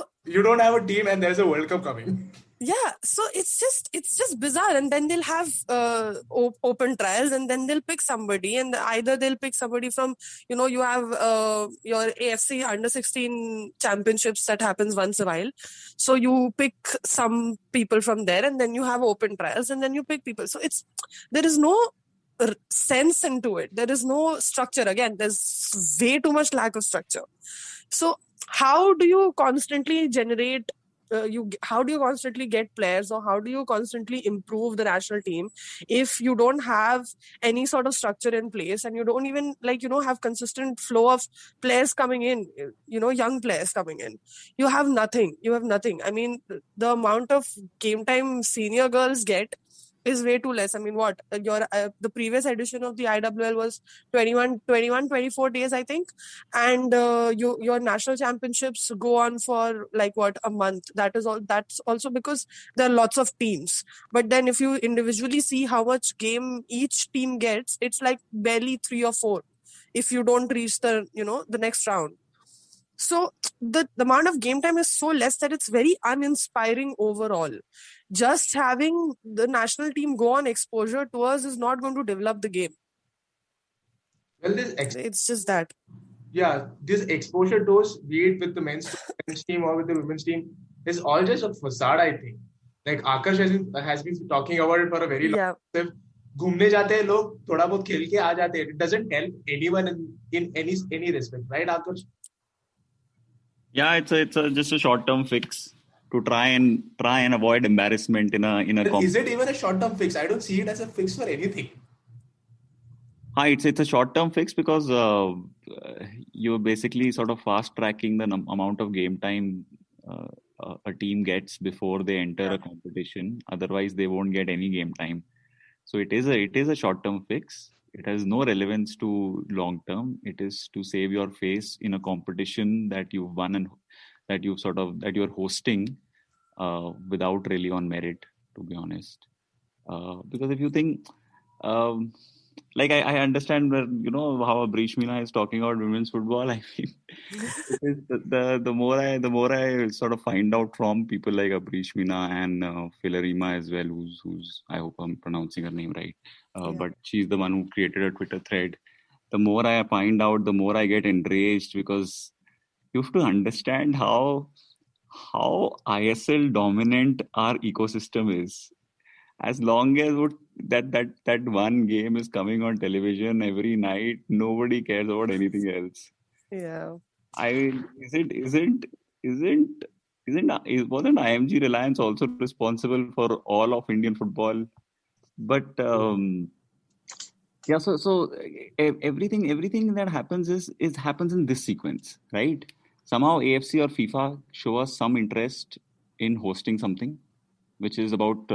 a team, and there's a World Cup coming. Yeah, so it's just bizarre. And then they'll have open trials, and then they'll pick somebody, and either they'll pick somebody from, you have your AFC Under-16 championships that happens once a while. So you pick some people from there, and then you have open trials, and then you pick people. So there is no sense into it. There is no structure. Again, there's way too much lack of structure. So how do you constantly generate how do you constantly get players, or how do you constantly improve the national team if you don't have any sort of structure in place, and you don't even have consistent flow of players coming in, young players coming in? You have nothing. The amount of game time senior girls get is way too less. The previous edition of the IWL was 24 days, I think. And your national championships go on for a month. That's also because there are lots of teams. But then if you individually see how much game each team gets, it's like barely 3 or 4 if you don't reach the next round. So the amount of game time is so less that it's very uninspiring overall. Just having the national team go on exposure tours is not going to develop the game. Well, it's just that. Yeah, this exposure tours, be it with the men's team or with the women's team, is all just a facade, I think. Like Akash has been talking about it for a very long time. घूमने जाते हैं लोग, थोड़ा बहुत खेल के आ जाते हैं. It doesn't help anyone in any respect, right, Akash? Yeah, it's just a short-term fix to try and avoid embarrassment in a. Is it even a short-term fix? I don't see it as a fix for anything. It's a short-term fix because you're basically sort of fast-tracking the amount of game time a team gets before they enter a competition. Otherwise, they won't get any game time. So it is a short-term fix. It has no relevance to long-term. It is to save your face in a competition that you've won and that you're hosting without really on merit, to be honest. Because if you think, I understand where, how Abrishmila is talking about women's football. I mean, the more I sort of find out from people like Abrishmila and Filarima as well, who's I hope I'm pronouncing her name right. But she's the one who created a Twitter thread. The more I find out, the more I get enraged, because you have to understand how ISL dominant our ecosystem is. As long as that one game is coming on television every night, nobody cares about anything else. Yeah. Wasn't IMG Reliance also responsible for all of Indian football? But so everything that happens happens in this sequence, right? Somehow AFC or FIFA show us some interest in hosting something, which is about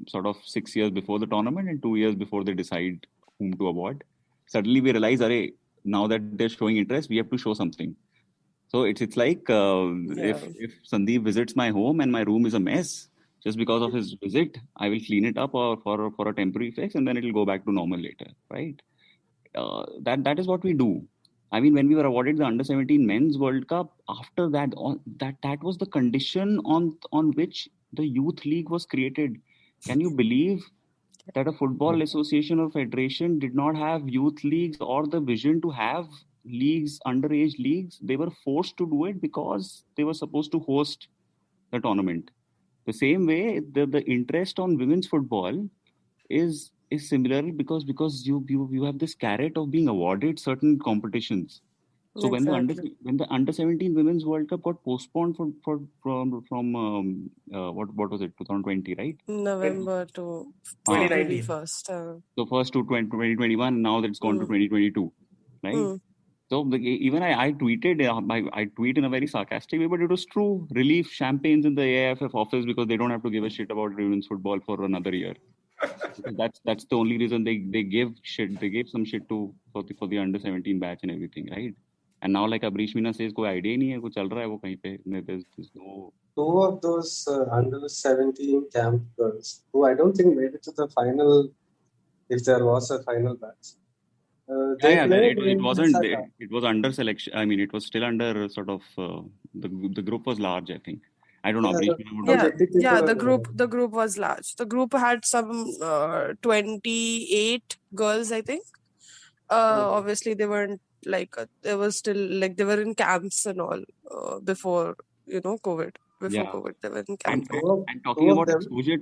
sort of 6 years before the tournament and 2 years before they decide whom to award. Suddenly we realize, Arey, now that they're showing interest, we have to show something. So it's like if Sandeep visits my home and my room is a mess, just because of his visit, I will clean it up or for a temporary fix, and then it will go back to normal later, right? That is what we do. I mean, when we were awarded the Under-17 Men's World Cup, after that, that was the condition on which the youth league was created. Can you believe that a football association or federation did not have youth leagues or the vision to have leagues, underage leagues? They were forced to do it because they were supposed to host the tournament. The same way, the interest on women's football is similar because you have this carrot of being awarded certain competitions. So when the under-17 Women's World Cup got postponed from what was it, 2020, right? November to 2019. So first to 2021, now that it's gone to 2022, right? So even I tweeted, I tweet in a very sarcastic way, but it was true. Relief champagnes in the AIFF office because they don't have to give a shit about women's football for another year. That's the only reason they gave shit. They gave some shit for the under-17 batch and everything, right? And now, like Abrish Meena says, कोई idea ही नहीं है, कुछ चल रहा है वो कहीं पे. There's no. Two of those under-17 camp girls, who I don't think made it to the final, if there was a final batch. It wasn't. It was under selection. I mean, it was still under sort of. The group was large, I think. I don't know. The group was large. The group had some 28 girls, I think. Obviously, they weren't like they were still like they were in camps and all before COVID. COVID, they were in camp. And talking about exposure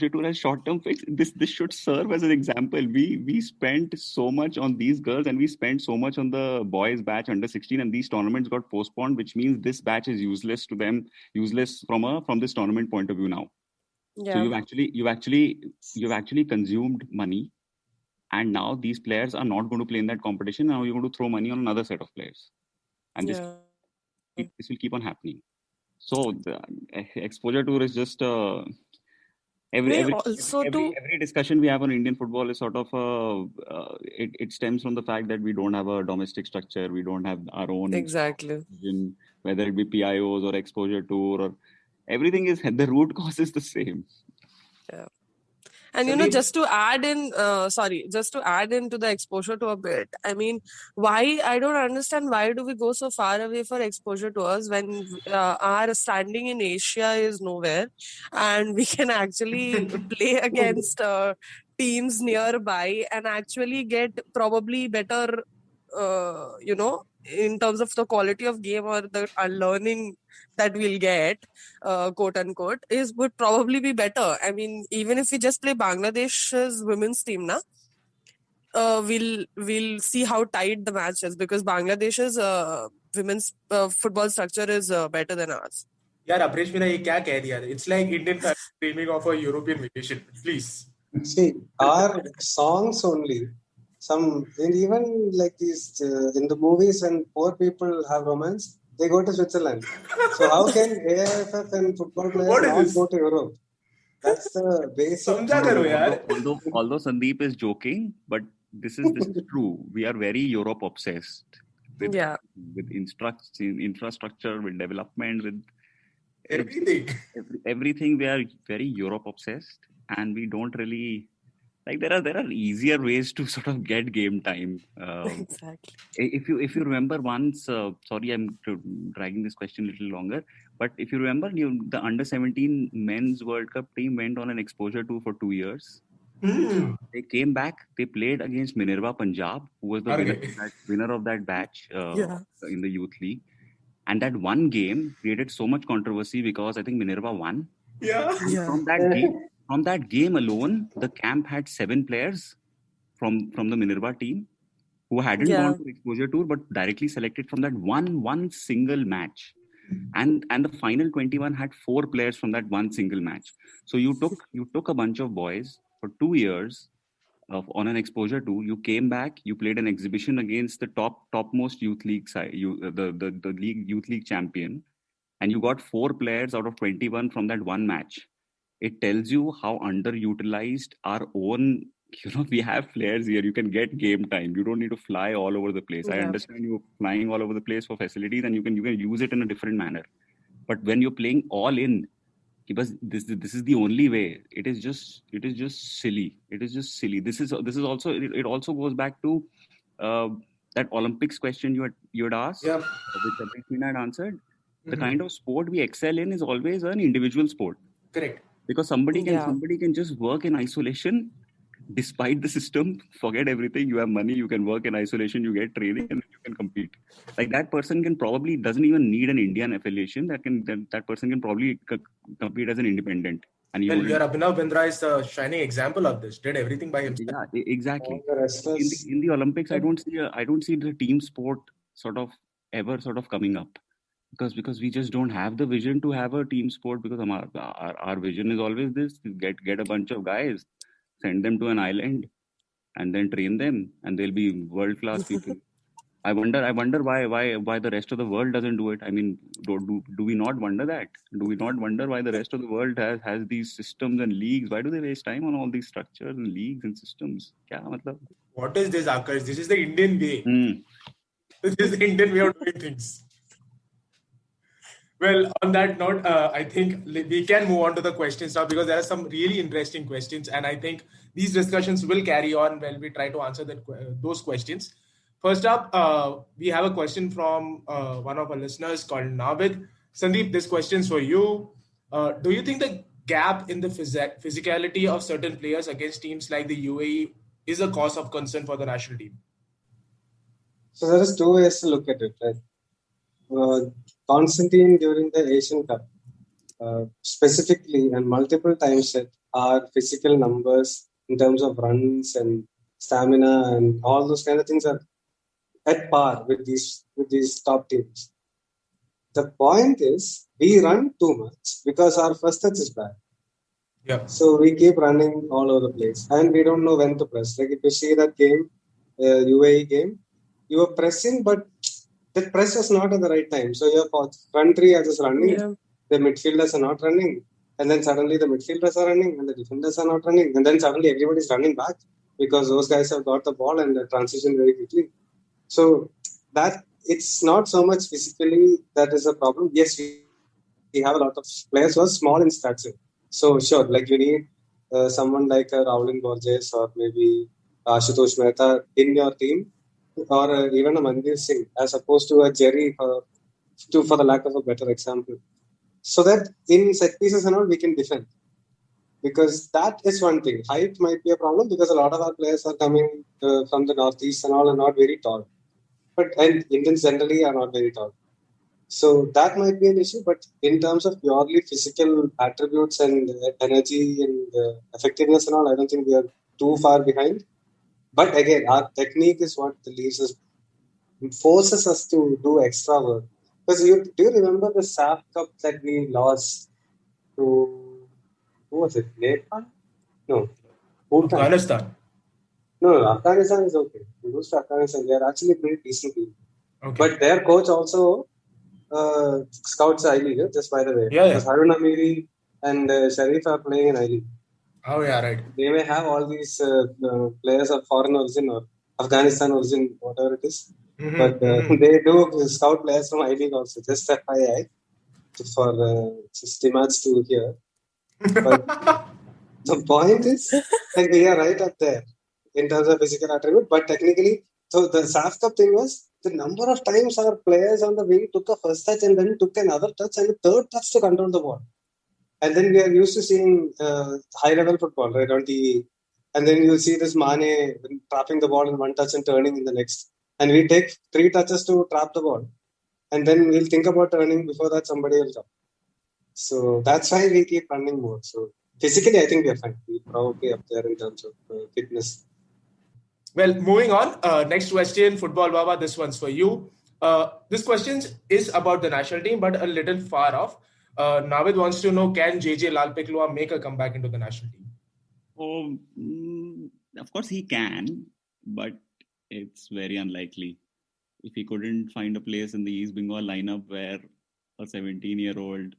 tour as short-term fix, this should serve as an example. We spent so much on these girls and we spent so much on the boys batch under-16, and these tournaments got postponed, which means this batch is useless to them, useless from this tournament point of view now. Yeah. So you've actually consumed money, and now these players are not going to play in that competition. Now you're going to throw money on another set of players, and this will keep on happening. So the exposure tour is just every discussion we have on Indian football is sort of it stems from the fact that we don't have a domestic structure, we don't have our own vision, whether it be PIOs or exposure tour or everything is the root cause is the same. Yeah. And just to add into the exposure to a bit, I mean, I don't understand why do we go so far away for exposure tours when our standing in Asia is nowhere, and we can actually play against teams nearby and actually get probably better, in terms of the quality of game or the learning that we'll get, quote unquote, would probably be better. I mean, even if we just play Bangladesh's women's team, we'll see how tight the match is, because Bangladesh's women's football structure is better than ours. Yeah, Abrish Meena, ye kya keh diya? It's like Indian dreaming of a European vacation. Please. See, our songs only. Even like these in the movies, when poor people have romance, they go to Switzerland. So how can AIFF and football players not go to Europe? That's the basic. Although Sandeep is joking, but this is true. We are very Europe obsessed. With infrastructure, with development, with everything. We are very Europe obsessed, and we don't really. Like there are easier ways to sort of get game time. Exactly. If you remember once, sorry, I'm dragging this question a little longer, but if you remember, the under-17 Men's World Cup team went on an exposure tour for 2 years. They came back. They played against Minerva Punjab, who was the winner of that batch in the youth league. And that one game created so much controversy because I think Minerva won. From that game alone, the camp had 7 players from the Minerva team who hadn't gone to exposure tour but directly selected from that one single match. And the final 21 had 4 players from that one single match. So you took a bunch of boys for 2 years on an exposure tour. You came back, you played an exhibition against the topmost youth league side, the league youth league champion. and you got 4 players out of 21 from that one match, it tells you how underutilized our own, we have players here. You can get game time. You don't need to fly all over the place. I Yeah. understand you're flying all over the place for facilities, and you can use it in a different manner. But when you're playing all in, because this is the only way, it is just silly. It is just silly. This is also, it also goes back to that Olympics question you had asked, Yeah. which Abhishek had answered. The kind of sport we excel in is always an individual sport, Correct. because somebody Yeah. can just work in isolation despite the system, forget everything. You have money, you can work in isolation, you get training, and you can compete. Like, that person can probably doesn't even need an Indian affiliation. That person can probably compete as an independent. And Well, your Abhinav Bindra is a shining example of this. Did everything by himself. yeah, exactly. All the wrestlers. In the Olympics, I don't see the team sport sort of ever sort of coming up, because we just don't have the vision to have a team sport. Because our vision is always this: get a bunch of guys, send them to an island, and then train them, and they'll be world class people. I wonder why the rest of the world doesn't do it. I mean, do we not wonder that? Do we not wonder why the rest of the world has these systems and leagues? Why do they waste time on all these structures and leagues and systems? Kya matlab? What is this, Akash? This is the Indian way. This is the Indian way of doing things. Well, on that note, I think we can move on to the questions now, because there are some really interesting questions, and I think these discussions will carry on when we try to answer those questions. First up, we have a question from one of our listeners called Navid. Sandeep, this question's for you. Do you think the gap in the physicality of certain players against teams like the UAE is a cause of concern for the national team? So there is 2 ways to look at it, right? Constantine during the Asian Cup, specifically and multiple times said our physical numbers in terms of runs and stamina and all those kind of things are at par with these top teams. The point is, we run too much because our first touch is bad. Yeah. So we keep running all over the place, and we don't know when to press. Like, if you see that game, UAE game, you were pressing, but the press was not at the right time. So your front three are just running, the midfielders are not running, and then suddenly the midfielders are running and the defenders are not running, and then suddenly everybody's running back because those guys have got the ball and they transition very quickly. So that it's not so much physically that is a problem. Yes, we have a lot of players who are small in stature. So sure, like you need someone like a Rowling Borges or maybe Ashutosh Mehta in your team, or even a Mandir Singh, as opposed to a Jerry, for the lack of a better example. So that in set pieces and all, we can defend. Because that is one thing. Height might be a problem because a lot of our players are coming from the northeast and all are not very tall. And Indians generally are not very tall. So that might be an issue. But in terms of purely physical attributes and energy and effectiveness and all, I don't think we are too far behind. But again, our technique is what leaves us, forces us to do extra work. Because do you remember the SAF Cup that we lost to, who was it? Nepal? No. Bhutan. Afghanistan. No, Afghanistan is okay. We lose to Afghanistan. They are actually pretty decent team. Okay. But their coach also scouts I-League, just by the way. Yeah. Because Harun Amiri and Sharif are playing in I-League. Oh, yeah, right. They may have all these players of foreign origin or Afghanistan origin, whatever it is. Mm-hmm. But they do scout players from I-League also, just FYI, for Stimats to hear. But the point is that we are right up there in terms of physical attribute, but technically, so the SAF Cup thing was the number of times our players on the wing took a first touch and then took another touch and a third touch to control the ball. And then we are used to seeing high-level football, right, on TV. And then you'll see this Mane trapping the ball in one touch and turning in the next. And we take 3 touches to trap the ball. And then we'll think about turning before that somebody will come. So that's why we keep running more. So physically, I think we are fine. We're probably up there in terms of fitness. Well, moving on. Next question, Football Baba. This one's for you. This question is about the national team, but a little far off. Navid wants to know, can JJ Lalpeklua make a comeback into the national team? Oh, of course he can, but it's very unlikely. If he couldn't find a place in the East Bengal lineup where a 17-year-old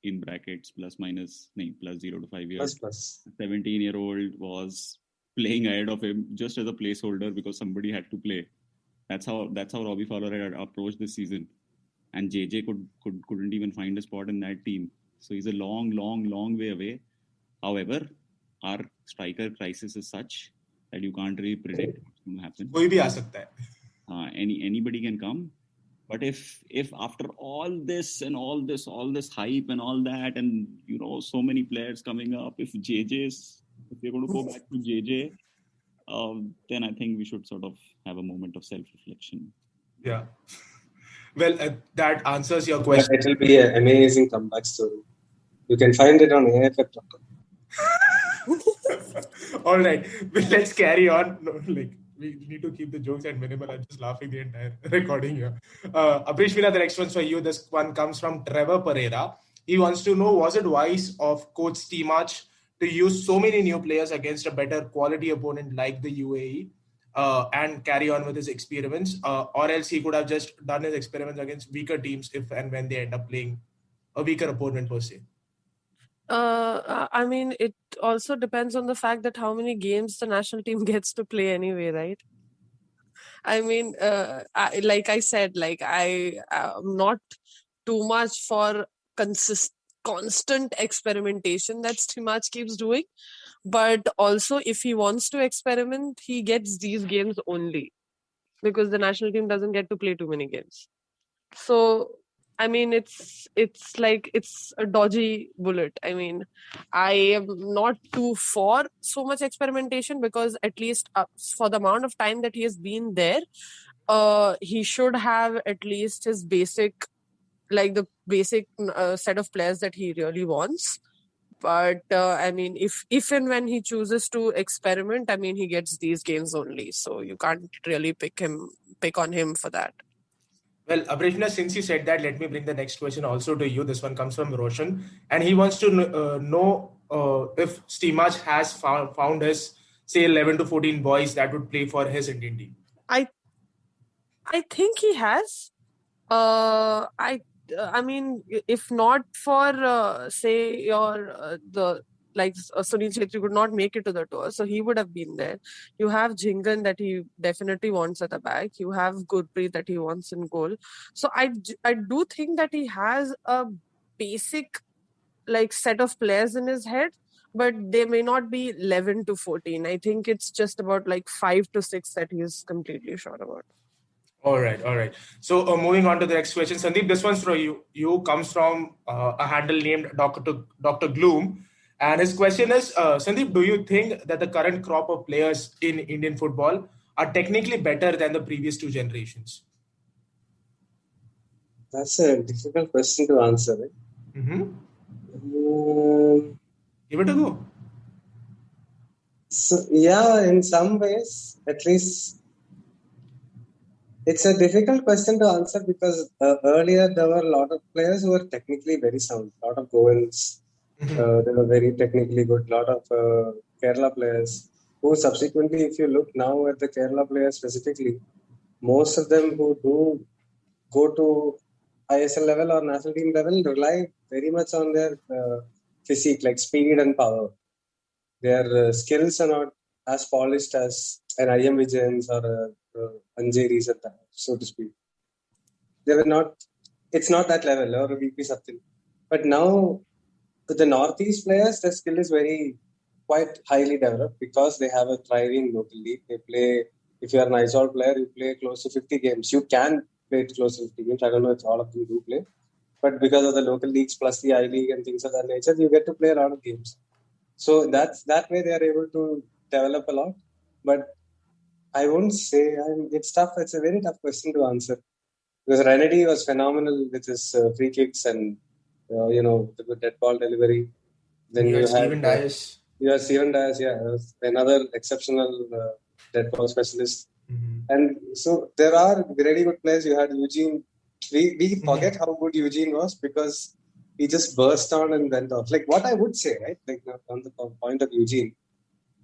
in brackets plus 0 to 5 years. Plus. 17-year-old was playing ahead of him just as a placeholder because somebody had to play. That's how Robbie Fowler had approached this season, and JJ couldn't even find a spot in that team. So he's a long way away. However, our striker crisis is such that you can't really predict what's going to happen. कोई भी आ सकता है. Anybody can come. But if after all this hype and all that, and so many players coming up, if we're going to go back to JJ, then I think we should sort of have a moment of self-reflection. Yeah. Well, that answers your question. It will be an amazing comeback story. You can find it on AFF.com. All right, well, let's carry on. We need to keep the jokes at minimal. I'm just laughing the entire recording here. Aprishvila, the next one's for you. This one comes from Trevor Pereira. He wants to know, was it wise of Coach Stimac to use so many new players against a better quality opponent like the UAE and carry on with his experiments? Or else he could have just done his experiments against weaker teams if and when they end up playing a weaker opponent per se. I mean, it also depends on the fact that how many games the national team gets to play anyway, right? I mean, like I said, I am not too much for constant experimentation that Stimac keeps doing. But also, if he wants to experiment, he gets these games only because the national team doesn't get to play too many games. So, I mean, it's a dodgy bullet. I mean, I am not too for so much experimentation because at least for the amount of time that he has been there, he should have at least his basic set of players that he really wants. But I mean, if and when he chooses to experiment, I mean, he gets these games only. So you can't really pick on him for that. Well, Aprishvila, since you said that, let me bring the next question also to you. This one comes from Roshan, and he wants to know if Stimac has found his, say, 11 to 14 boys that would play for his Indian team. I think he has. I mean, if not for say your Sunil Chhetri could not make it to the tour, so he would have been there. You have Jhingan that he definitely wants at the back. You have Gurpreet that he wants in goal. So I do think that he has a basic set of players in his head, but they may not be 11 to 14. I think it's just about 5 to 6 that he is completely sure about. All right. So moving on to the next question, Sandeep, this one's for you. You comes from a handle named Dr. Gloom. And his question is, Sandeep, do you think that the current crop of players in Indian football are technically better than the previous two generations? That's a difficult question to answer. Right? Mm-hmm. Give it a go. So, yeah, in some ways, at least, it's a difficult question to answer because earlier there were a lot of players who were technically very sound, a lot of Goans. They were very technically good. A lot of Kerala players who subsequently, if you look now at the Kerala players specifically, most of them who do go to ISL level or national team level rely very much on their physique, like speed and power. Their skills are not as polished as an IM Vijayans or Anjari's, so to speak. They were not. It's not that level or VP Satyan. But now, with the Northeast players, their skill is quite highly developed because they have a thriving local league. They play, if you are an Aizawl player, you play close to 50 games. You can play close to 50 games. I don't know if all of them do play. But because of the local leagues plus the I-League and things of that nature, you get to play a lot of games. So that way they are able to develop a lot. But I won't say, it's tough. It's a very tough question to answer. Because Renedy was phenomenal with his free kicks and the dead ball delivery. Then you have Steven Dias. Steven Dias, another exceptional dead ball specialist. Mm-hmm. And so there are very good players. You had Eugene. We forget how good Eugene was because he just burst on and went off. Like what I would say, right? Like on the point of Eugene,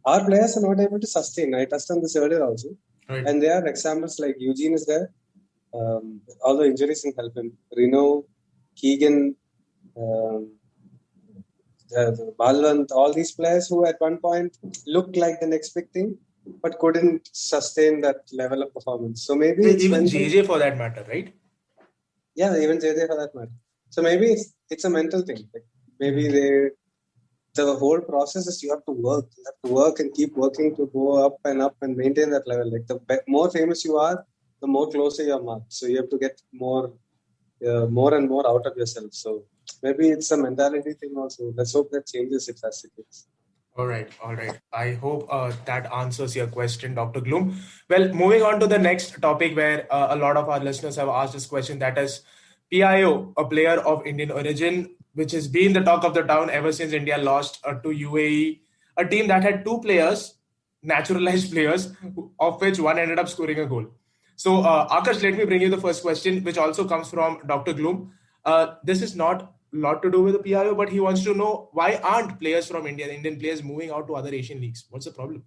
our players are not able to sustain. I touched on this earlier also. Right. And there are examples like Eugene is there. Although injuries can help him. Reno, Keegan, Balwant, all these players who at one point looked like the next big thing, but couldn't sustain that level of performance. So maybe it's even mental. JJ for that matter, right? Yeah, even JJ for that matter. So maybe it's a mental thing. Like maybe the whole process is you have to work. You have to work and keep working to go up and maintain that level. Like the more famous you are, the more closer you are marked. So you have to get more and more out of yourself. So maybe it's a mentality thing also. Let's hope that changes if that's the case. All right. I hope that answers your question, Dr. Gloom. Well, moving on to the next topic where a lot of our listeners have asked this question, that is PIO, a player of Indian origin, which has been the talk of the town ever since India lost to UAE, a team that had two players, naturalized players, of which one ended up scoring a goal. So, Akash, let me bring you the first question, which also comes from Dr. Gloom. This is not a lot to do with the PIO, but he wants to know why aren't players from India, Indian players, moving out to other Asian leagues? What's the problem?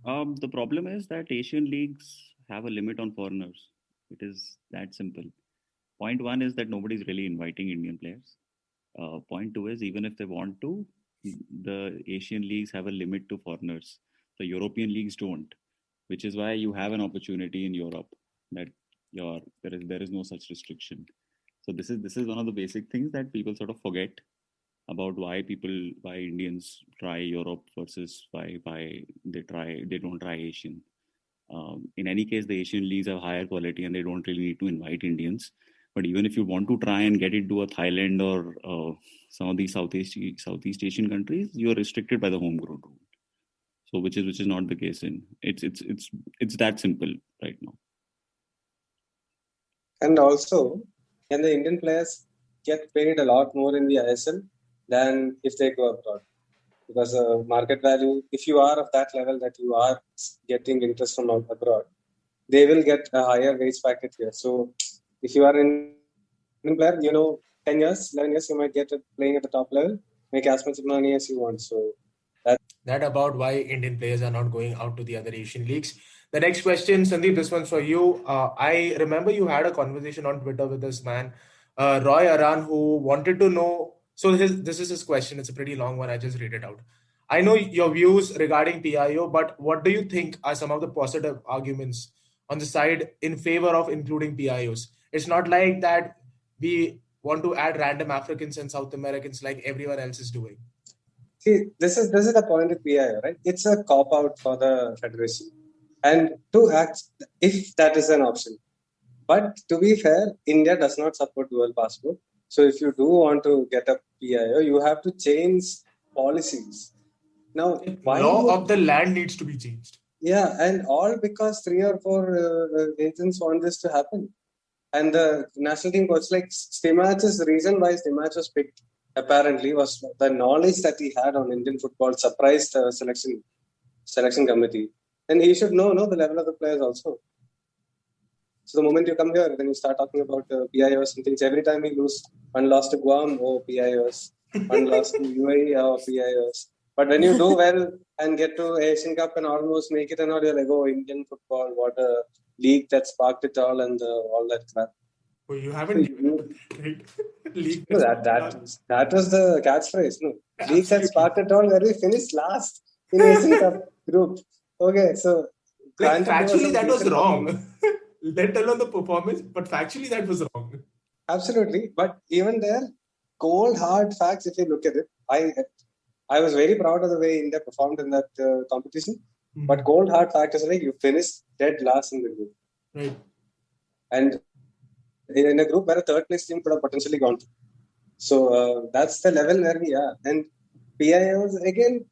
The problem is that Asian leagues have a limit on foreigners. It is that simple. Point one is that nobody's really inviting Indian players. Point two is even if they want to, the Asian leagues have a limit to foreigners. The European leagues don't, which is why you have an opportunity in Europe that there is no such restriction. So this is one of the basic things that people sort of forget about why Indians try Europe versus why they don't try Asian. In any case, the Asian leagues have higher quality and they don't really need to invite Indians. But even if you want to try and get into a Thailand or some of these Southeast Asian countries, you are restricted by the homegrown rule. So which is not the case it's that simple right now. And also, can the Indian players get paid a lot more in the ISL than if they go abroad? Because market value, if you are of that level that you are getting interest from abroad, they will get a higher wage packet here. So if you are an Indian player, 10 years, 11 years, you might get playing at the top level, make as much money as you want. So that about why Indian players are not going out to the other Asian leagues. The next question, Sandeep, this one's for you. I remember you had a conversation on Twitter with this man, Roy Aran, who wanted to know. So this is his question. It's a pretty long one. I just read it out. I know your views regarding PIO, but what do you think are some of the positive arguments on the side in favor of including PIOs? It's not like that we want to add random Africans and South Americans like everyone else is doing. See, this is the point with PIO, right? It's a cop-out for the federation. And to act, if that is an option. But to be fair, India does not support dual passport. So if you do want to get a PIO, you have to change policies. Now, law of the land needs to be changed. Yeah, and all because 3 or 4 agents want this to happen. And the national team coach, like Stimach's reason why Stimach was picked apparently was the knowledge that he had on Indian football surprised the selection committee. And he should know the level of the players also. So the moment you come here, then you start talking about PIOs and things. Every time we lose, one loss to Guam, PIOs. One loss to UAE, PIOs. But when you do well and get to Asian Cup and almost make it and all, you're like, Indian football, what a league that sparked it all and all that crap. Oh, you haven't league. No, that was the catchphrase. No, league that sparked it all where we finished last in Asian Cup group. Okay, so factually that was wrong. Let alone the performance, but factually that was wrong. Absolutely, but even there, cold hard facts. If you look at it, I was very proud of the way India performed in that competition. Mm-hmm. But cold hard fact is like you finished dead last in the group, right? And in a group where a third place team could have potentially gone to. So that's the level where we are. And PIOs again,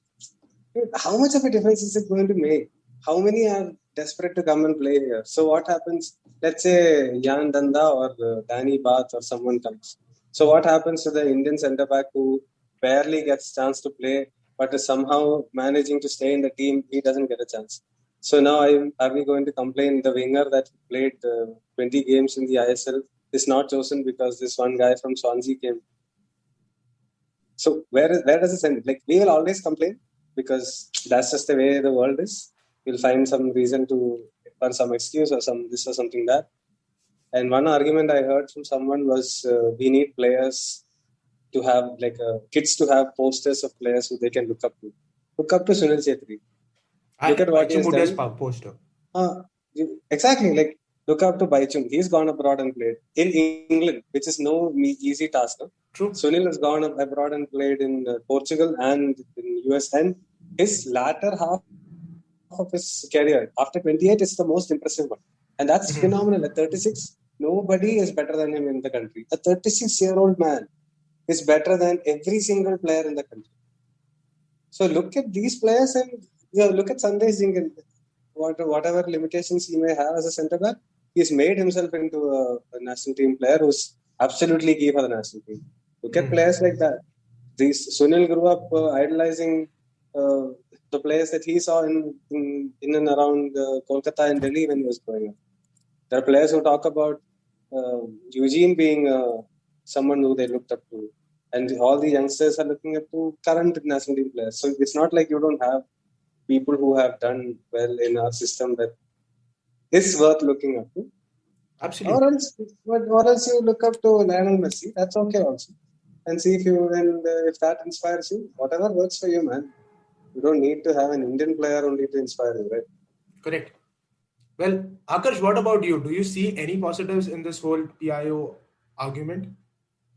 how much of a difference is it going to make? How many are desperate to come and play here? So what happens? Let's say Jan Danda or Danny Bath or someone comes. So what happens to the Indian centre back who barely gets chance to play, but is somehow managing to stay in the team? He doesn't get a chance. So now are we going to complain the winger that played 20 games in the ISL is not chosen because this one guy from Swansea came? So where does this end? Like we will always complain because that's just the way the world is. We'll find some reason for some excuse or some this or something that. And one argument I heard from someone was we need players to have kids to have posters of players who they can look up to. Look up to Sunil Chhetri. Look at what he has done. Poster. Exactly. Like look up to Baichung. He's gone abroad and played in England, which is no easy task. No? True. Sunil has gone abroad and played in Portugal and in US. And his latter half of his career, after 28, is the most impressive one. And that's phenomenal. At 36, nobody is better than him in the country. A 36-year-old man is better than every single player in the country. So look at these players and look at Sandesh Jingle. Whatever limitations he may have as a centre back, he's made himself into a national team player who's absolutely key for the national team. Look at players like that. Sunil grew up idolizing the players that he saw in and around Kolkata and Delhi when he was growing up. There are players who talk about Eugene being someone who they looked up to. And all the youngsters are looking up to current national team players. So it's not like you don't have people who have done well in our system that is worth looking up to. Absolutely. Or else you look up to Lionel Messi. That's okay also. And see if that inspires you. Whatever works for you, man. You don't need to have an Indian player only to inspire you, right? Correct. Well, Akash, what about you? Do you see any positives in this whole PIO argument?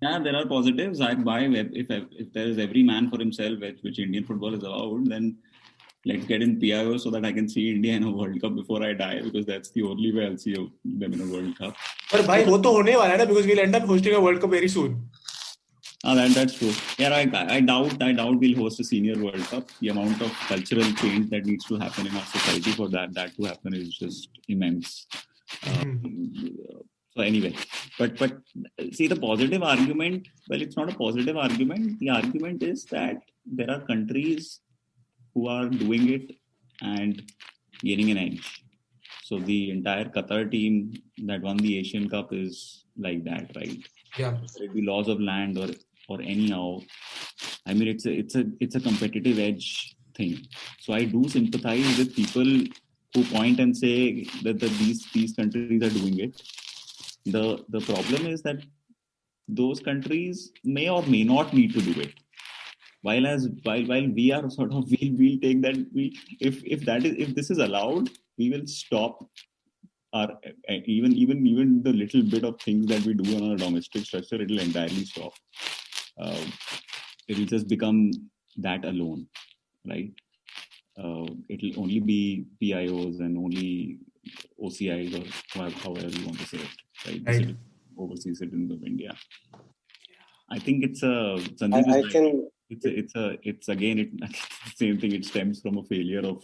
Yeah, there are positives. If there is every man for himself, which Indian football is about, then let's get in PIO so that I can see India in a World Cup before I die, because that's the only way I'll see them in a World Cup. But bhai, wo to hone wala hai na, because we'll end up hosting a World Cup very soon. That's true. Yeah, I doubt we'll host a senior World Cup. The amount of cultural change that needs to happen in our society for that to happen is just immense. So anyway, but see, the positive argument, well, it's not a positive argument. The argument is that there are countries who are doing it and gaining an edge. So the entire Qatar team that won the Asian Cup is like that, right? Yeah. Whether it be laws of land or anyhow, I mean, it's a competitive edge thing. So I do sympathize with people who point and say that these countries are doing it. The problem is that those countries may or may not need to do it. While we are sort of we'll take that if this is allowed, we will stop our even the little bit of things that we do on our domestic structure. It will entirely stop. It will just become that alone, right? It will only be PIOs and only OCIs or however you want to say it, right? Overseas citizens of India. I think it's it's again the same thing. It stems from a failure of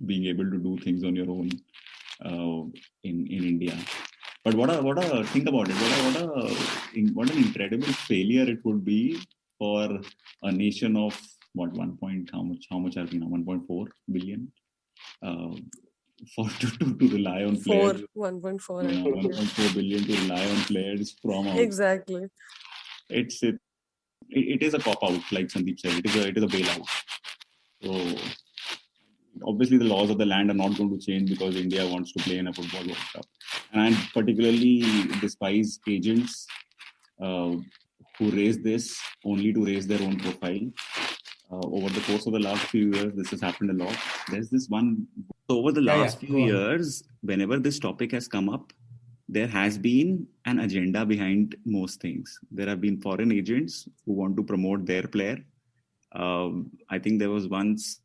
being able to do things on your own in India. But think about it. What an incredible failure it would be for a nation of how much are we now? 1.4 billion. To rely on players. 1.4. 1.4 billion to rely on players from outside. Exactly. It is a cop out, like Sandeep said. It is a bailout. So obviously the laws of the land are not going to change because India wants to play in a football World Cup. And I particularly despise agents who raise this only to raise their own profile. Over the course of the last few years, this has happened a lot. There's this one. So over the last few years, whenever this topic has come up, there has been an agenda behind most things. There have been foreign agents who want to promote their player. I think there was once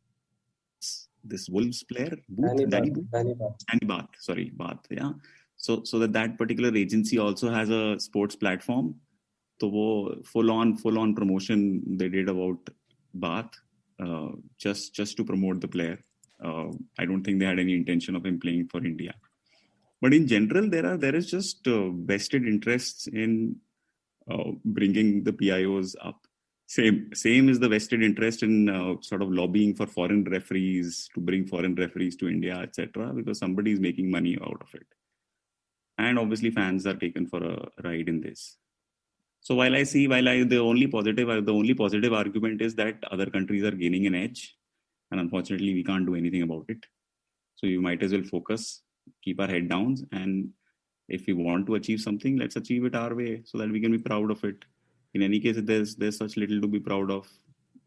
this Wolves player, Danny Bath. Yeah. So that particular agency also has a sports platform. So full on promotion they did about Bath, just to promote the player. I don't think they had any intention of him playing for India. But in general, there is just vested interests in bringing the PIOs up. Same is the vested interest in sort of lobbying for foreign referees to bring foreign referees to India, etc. Because somebody is making money out of it, and obviously fans are taken for a ride in this. So the only positive argument is that other countries are gaining an edge, and unfortunately we can't do anything about it. So you might as well focus, keep our head down, and if we want to achieve something, let's achieve it our way so that we can be proud of it. In any case, there's such little to be proud of,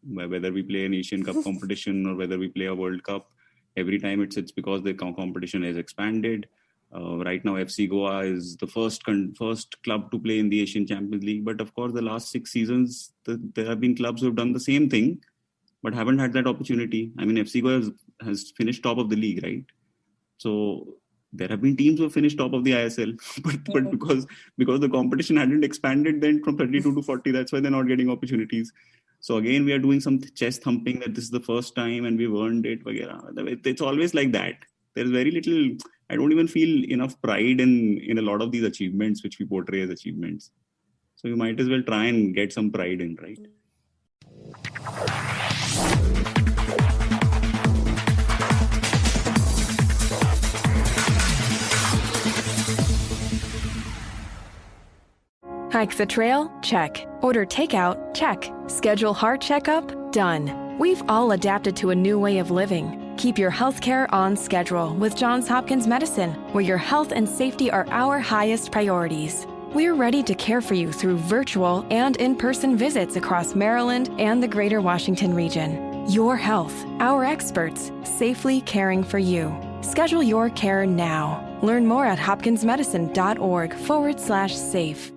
whether we play an Asian Cup competition or whether we play a World Cup. Every time it's because the competition has expanded. Right now, FC Goa is the first club to play in the Asian Champions League. But of course, the last 6 seasons, there have been clubs who have done the same thing, but haven't had that opportunity. I mean, FC Goa has finished top of the league, right? So there have been teams who have finished top of the ISL, but because the competition hadn't expanded then from 32 to 40, that's why they're not getting opportunities. So again, we are doing some chest thumping that this is the first time and we've earned it. It's always like that. There's very little, I don't even feel enough pride in a lot of these achievements which we portray as achievements. So you might as well try and get some pride in, right? Hike the trail? Check. Order takeout? Check. Schedule heart checkup? Done. We've all adapted to a new way of living. Keep your healthcare on schedule with Johns Hopkins Medicine, where your health and safety are our highest priorities. We're ready to care for you through virtual and in-person visits across Maryland and the greater Washington region. Your health, our experts, safely caring for you. Schedule your care now. Learn more at hopkinsmedicine.org/safe.